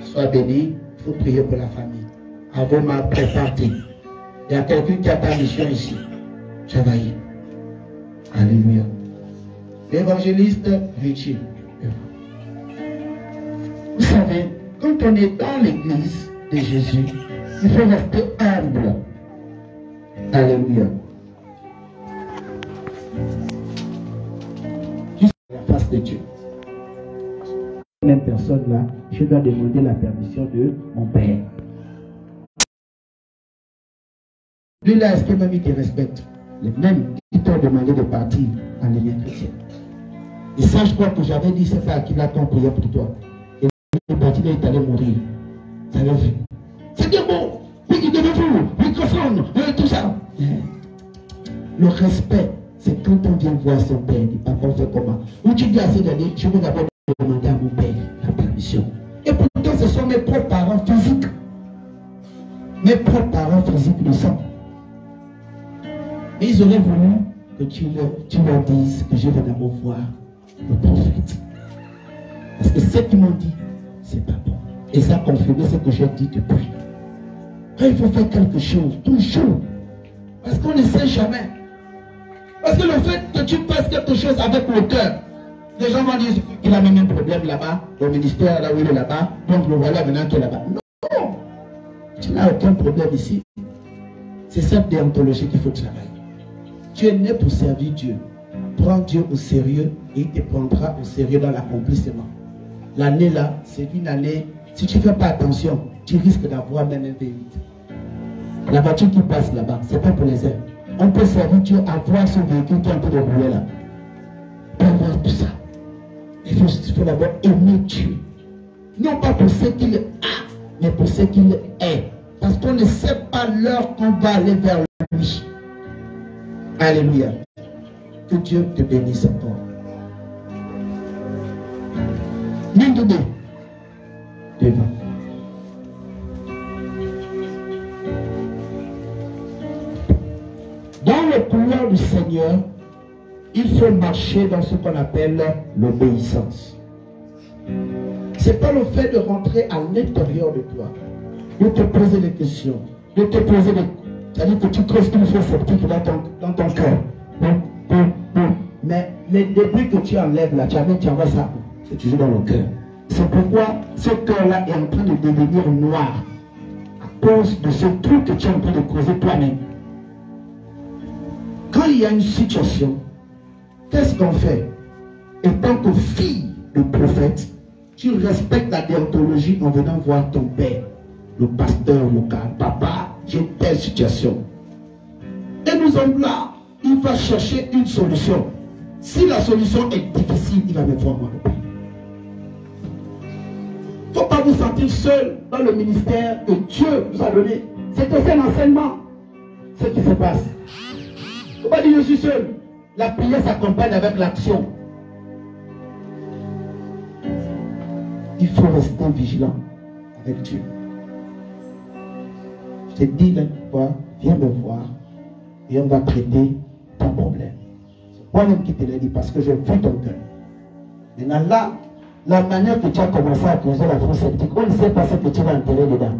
Sois béni. Il faut prier pour la famille. Avant ma préparée. Il y a quelqu'un qui a ta mission ici. Travailler. Alléluia. L'évangéliste Richie. Vous savez, quand on est dans l'église de Jésus, il faut rester humble. Alléluia. Juste la face de Dieu. Même personne là, je dois demander la permission de mon père. Lui là, est-ce que même il te respecte? Les mêmes qui t'ont demandé de partir en l'église chrétienne. Et sache quoi que j'avais dit, c'est pas à qui l'a ton prière pour toi. Et le parti là, il allait mourir. Ça l'a vu. C'était bon. Oui, devant vous, microphone, tout ça. Le respect, c'est quand on vient voir son père, dit papa, on fait comment? Ou tu dis assez d'années, je vais d'abord demander à mon père la permission. Et pourtant, ce sont mes propres parents physiques. Mes propres parents physiques de sang. Mais ils auraient voulu que tu leur dises que je vais d'abord voir le prophète. Parce que ce qu'ils m'ont dit, c'est pas bon. Et ça confirme ce que j'ai dit depuis. Quand il faut faire quelque chose, toujours. Parce qu'on ne sait jamais. Parce que le fait que tu fasses quelque chose avec le cœur, les gens vont dire qu'il a même un problème là-bas, au ministère, là où il est là-bas, donc le voilà maintenant qui est là-bas. Non! Tu n'as aucun problème ici. C'est cette déontologie qu'il faut travailler. Tu es né pour servir Dieu. Prends Dieu au sérieux et il te prendra au sérieux dans l'accomplissement. L'année là, c'est une année, si tu ne fais pas attention, tu risques d'avoir même un V8. La voiture qui passe là-bas, ce n'est pas pour les ailes. On peut servir Dieu à voir son véhicule qui est en train de rouler là. Pas voir tout ça. Il faut d'abord aimer Dieu. Non pas pour ce qu'il a, mais pour ce qu'il est. Parce qu'on ne sait pas l'heure qu'on va aller vers lui. Alléluia. Que Dieu te bénisse encore. Ligne de deux. Devant. Dans le couloir du Seigneur, il faut marcher dans ce qu'on appelle l'obéissance. Ce n'est pas le fait de rentrer à l'intérieur de toi, de te poser des questions, de te poser des... C'est-à-dire que tu creuses une fausse sceptique dans ton cœur. Mais les débris que tu enlèves là, tu envoies ça, c'est toujours dans le cœur. C'est pourquoi ce cœur-là est en train de devenir noir à cause de ce truc que tu es en train de creuser toi-même. Quand il y a une situation, qu'est-ce qu'on fait? Étant que fille de prophète, tu respectes la déontologie en venant voir ton père, le pasteur local. Papa, j'ai telle situation. Et nous sommes là, il va chercher une solution. Si la solution est difficile, il va me voir moi le père. Il ne faut pas vous sentir seul dans le ministère que Dieu vous a donné. C'est aussi un enseignement, ce qui se passe. Il ne faut pas dire je suis seul. La prière s'accompagne avec l'action. Il faut rester vigilant avec Dieu. Je te dis une fois, viens me voir et on va traiter ton problème. C'est moi-même qui te l'ai dit parce que j'ai vu ton cœur. Maintenant là, la manière que tu as commencé à creuser la fausse sceptique, on ne sait pas ce que tu vas enterrer dedans.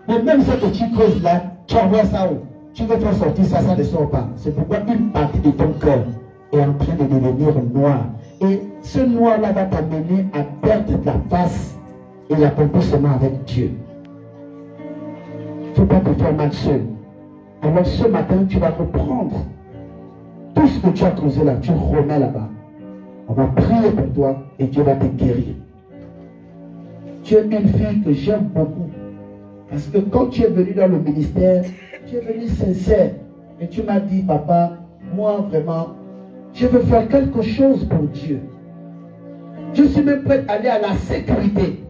Mais même ce que tu creuses là, tu envoies ça où? Tu veux faire sortir ça, ça ne sort pas. C'est pourquoi une partie de ton cœur est en train de devenir noir. Et ce noir-là va t'amener à perdre ta face et l'accomplissement avec Dieu. Il ne faut pas te faire mal seul. Alors ce matin, tu vas reprendre tout ce que tu as creusé là, tu remets là-bas. On va prier pour toi et Dieu va te guérir. Tu es une fille que j'aime beaucoup. Parce que quand tu es venu dans le ministère, tu es venu sincère. Et tu m'as dit, papa, moi vraiment, je veux faire quelque chose pour Dieu. Je suis même prêt à aller à la sécurité.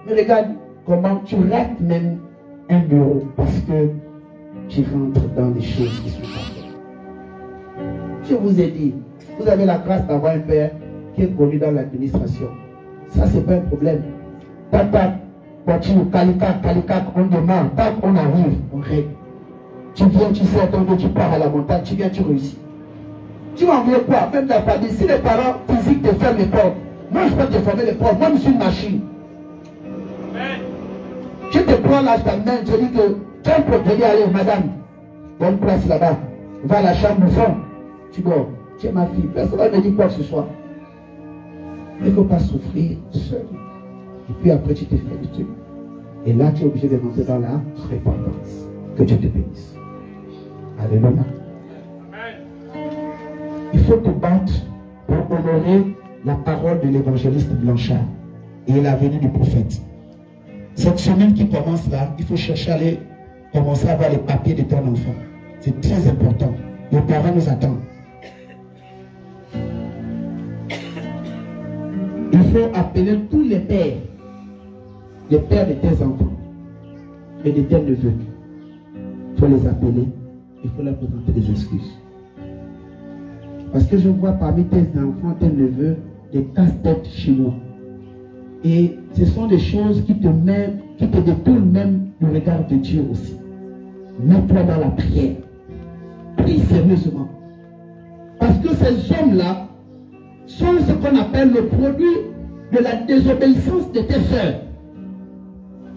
Mais regarde comment tu rates même un bureau parce que tu rentres dans des choses qui sont pas bonnes. Je vous ai dit, vous avez la grâce d'avoir un père qui est connu dans l'administration. Ça, c'est pas un problème. Tac, voiture, calicac, on demande, tac, on arrive, on règle. Tu viens, tu sais, attends, tu pars à la montagne, tu viens, tu réussis. Tu vas envoyer quoi? Même ta famille, si les parents physiques te ferment les portes, moi je peux te fermer les portes, moi je suis une machine. Je te prends là, je t'amène, je dis que tu as un problème, je dis allez madame, il y a une place là-bas, va à la chambre du fond, tu dors, tu es ma fille, personne ne me dit quoi que ce soit. Mais il ne faut pas souffrir seul. Et puis après tu te fais du truc. Et là tu es obligé de monter dans la repentance. Que Dieu te bénisse. Alléluia. Il faut te battre pour honorer la parole de l'évangéliste Blanchard et la venue du prophète. Cette semaine qui commence là, il faut chercher à aller commencer à avoir les papiers de ton enfant. C'est très important. Les parents nous attendent. Il faut appeler tous les pères de tes enfants et de tes neveux. Il faut les appeler, il faut leur présenter des excuses. Parce que je vois parmi tes enfants, tes neveux, des casse-têtes chinois. Et ce sont des choses qui te détournent même du regard de Dieu aussi. Mets-toi dans la prière. Prie sérieusement. que ces hommes-là sont ce qu'on appelle le produit de la désobéissance de tes sœurs.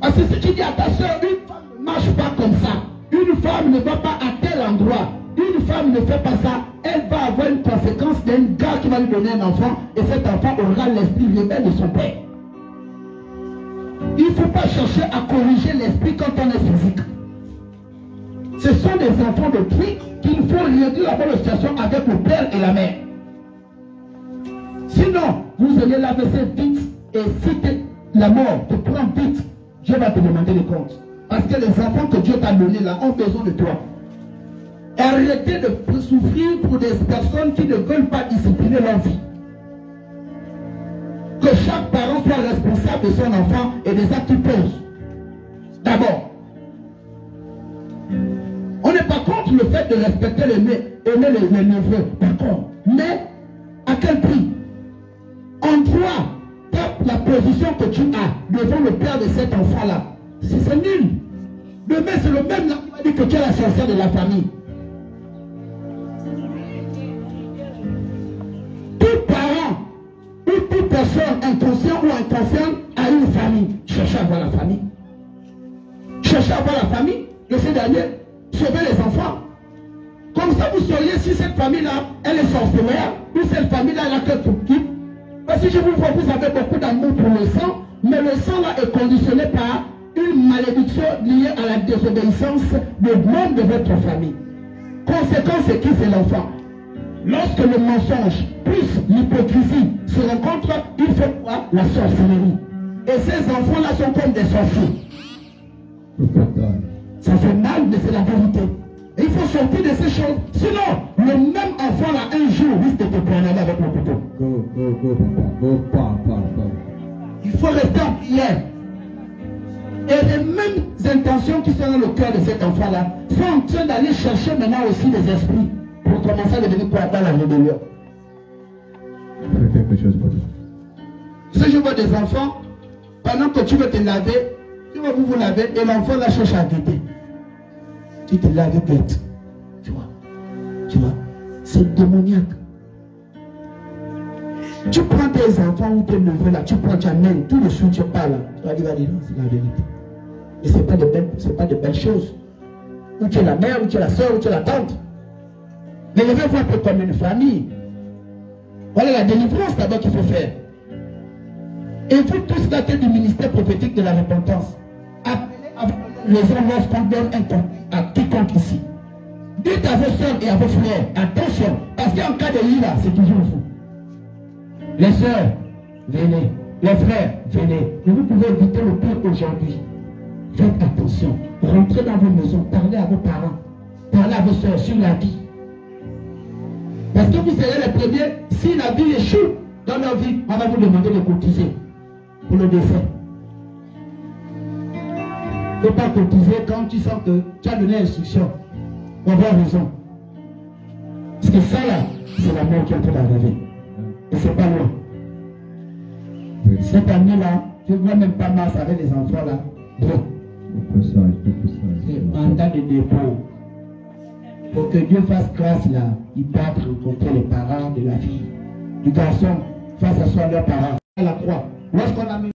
Parce que ce qui dit à ta sœur, une femme ne marche pas comme ça. Une femme ne va pas à tel endroit. Une femme ne fait pas ça. Elle va avoir une conséquence d'un gars qui va lui donner un enfant. Et cet enfant aura l'esprit rebelle de son père. Il ne faut pas chercher à corriger l'esprit quand on est physique. Ce sont des enfants de Christ qu'il faut régler la bonne situation avec le père et la mère. Sinon, vous allez la baisser vite. Et si la mort te prend vite, Dieu va te demander des comptes. Parce que les enfants que Dieu t'a donnés là ont besoin de toi. Arrêtez de souffrir pour des personnes qui ne veulent pas discipliner leur vie. Que chaque parent soit responsable de son enfant et des actes qu'il pose. D'abord, on n'est pas contre le fait de respecter aimer les neveux, d'accord. Mais à quel prix? En toi, la position que tu as devant le père de cet enfant-là, c'est nul. Demain, c'est le même là qui va dire que tu es la sorcière de la famille. Tout parent ou toute personne inconsciente ou inconsciente a une famille. Cherchez à avoir la famille. Cherchez à avoir la famille de ces derniers. Sauvez les enfants. Comme ça, vous sauriez si cette famille-là, elle est sorcière ou cette famille-là, elle a quelque chose. Parce que je vous vois, vous avez beaucoup d'amour pour le sang, mais le sang là est conditionné par une malédiction liée à la désobéissance de membres de votre famille. Conséquence, c'est qui? C'est l'enfant. Lorsque le mensonge plus l'hypocrisie se rencontrent, il faut quoi? La sorcellerie. Et ces enfants-là sont comme des sorciers. Ça fait mal, mais c'est la vérité. Et il faut sortir de ces choses. Sinon, le même enfant là, un jour, risque de te poignarder avec le couteau. Il faut rester en prière. Et les mêmes intentions qui sont dans le cœur de cet enfant-là sont en train d'aller chercher maintenant aussi les esprits pour commencer à devenir quoi dans la rébellion. Quelque chose pour toi. Si je vois des enfants, pendant que tu veux te laver, tu vas vous laver et l'enfant là cherche à guetter. Tu te laves guette. Tu vois, c'est démoniaque. Tu prends tes enfants ou tes neveux là, tu prends, tu amènes, tout de suite tu parles. Tu vas dire, c'est la vérité. Et ce n'est pas de belles choses. Ou tu es la mère, ou tu es la soeur, ou tu es la tante. Mais je vais voir comme une famille. Voilà la délivrance d'abord qu'il faut faire. Et vous tous là du ministère prophétique de la repentance, appelez raison lorsqu'on donne un conseil à quiconque ici. Dites à vos soeurs et à vos frères, attention, parce qu'en cas de lit là, c'est toujours vous. Les soeurs, venez. Les frères, venez. Et vous pouvez éviter le pire aujourd'hui. Faites attention. Rentrez dans vos maisons, parlez à vos parents, parlez à vos soeurs sur la vie. Parce que vous serez les premiers, si la vie échoue dans leur vie, on va vous demander de cotiser pour le décès. Il ne faut pas cotiser quand tu sens que tu as donné l'instruction. On va avoir raison. Parce que ça là, c'est la mort qui est en train d'arriver. Et c'est pas loin. Oui. Cette année-là, tu ne vois même pas masse avec les enfants là. Bon. C'est mandat de dépôt. Pour que Dieu fasse grâce là, ils peuvent rencontrer les parents de la fille, du garçon face à soi leurs parents. À la croix. Lorsqu'on a mis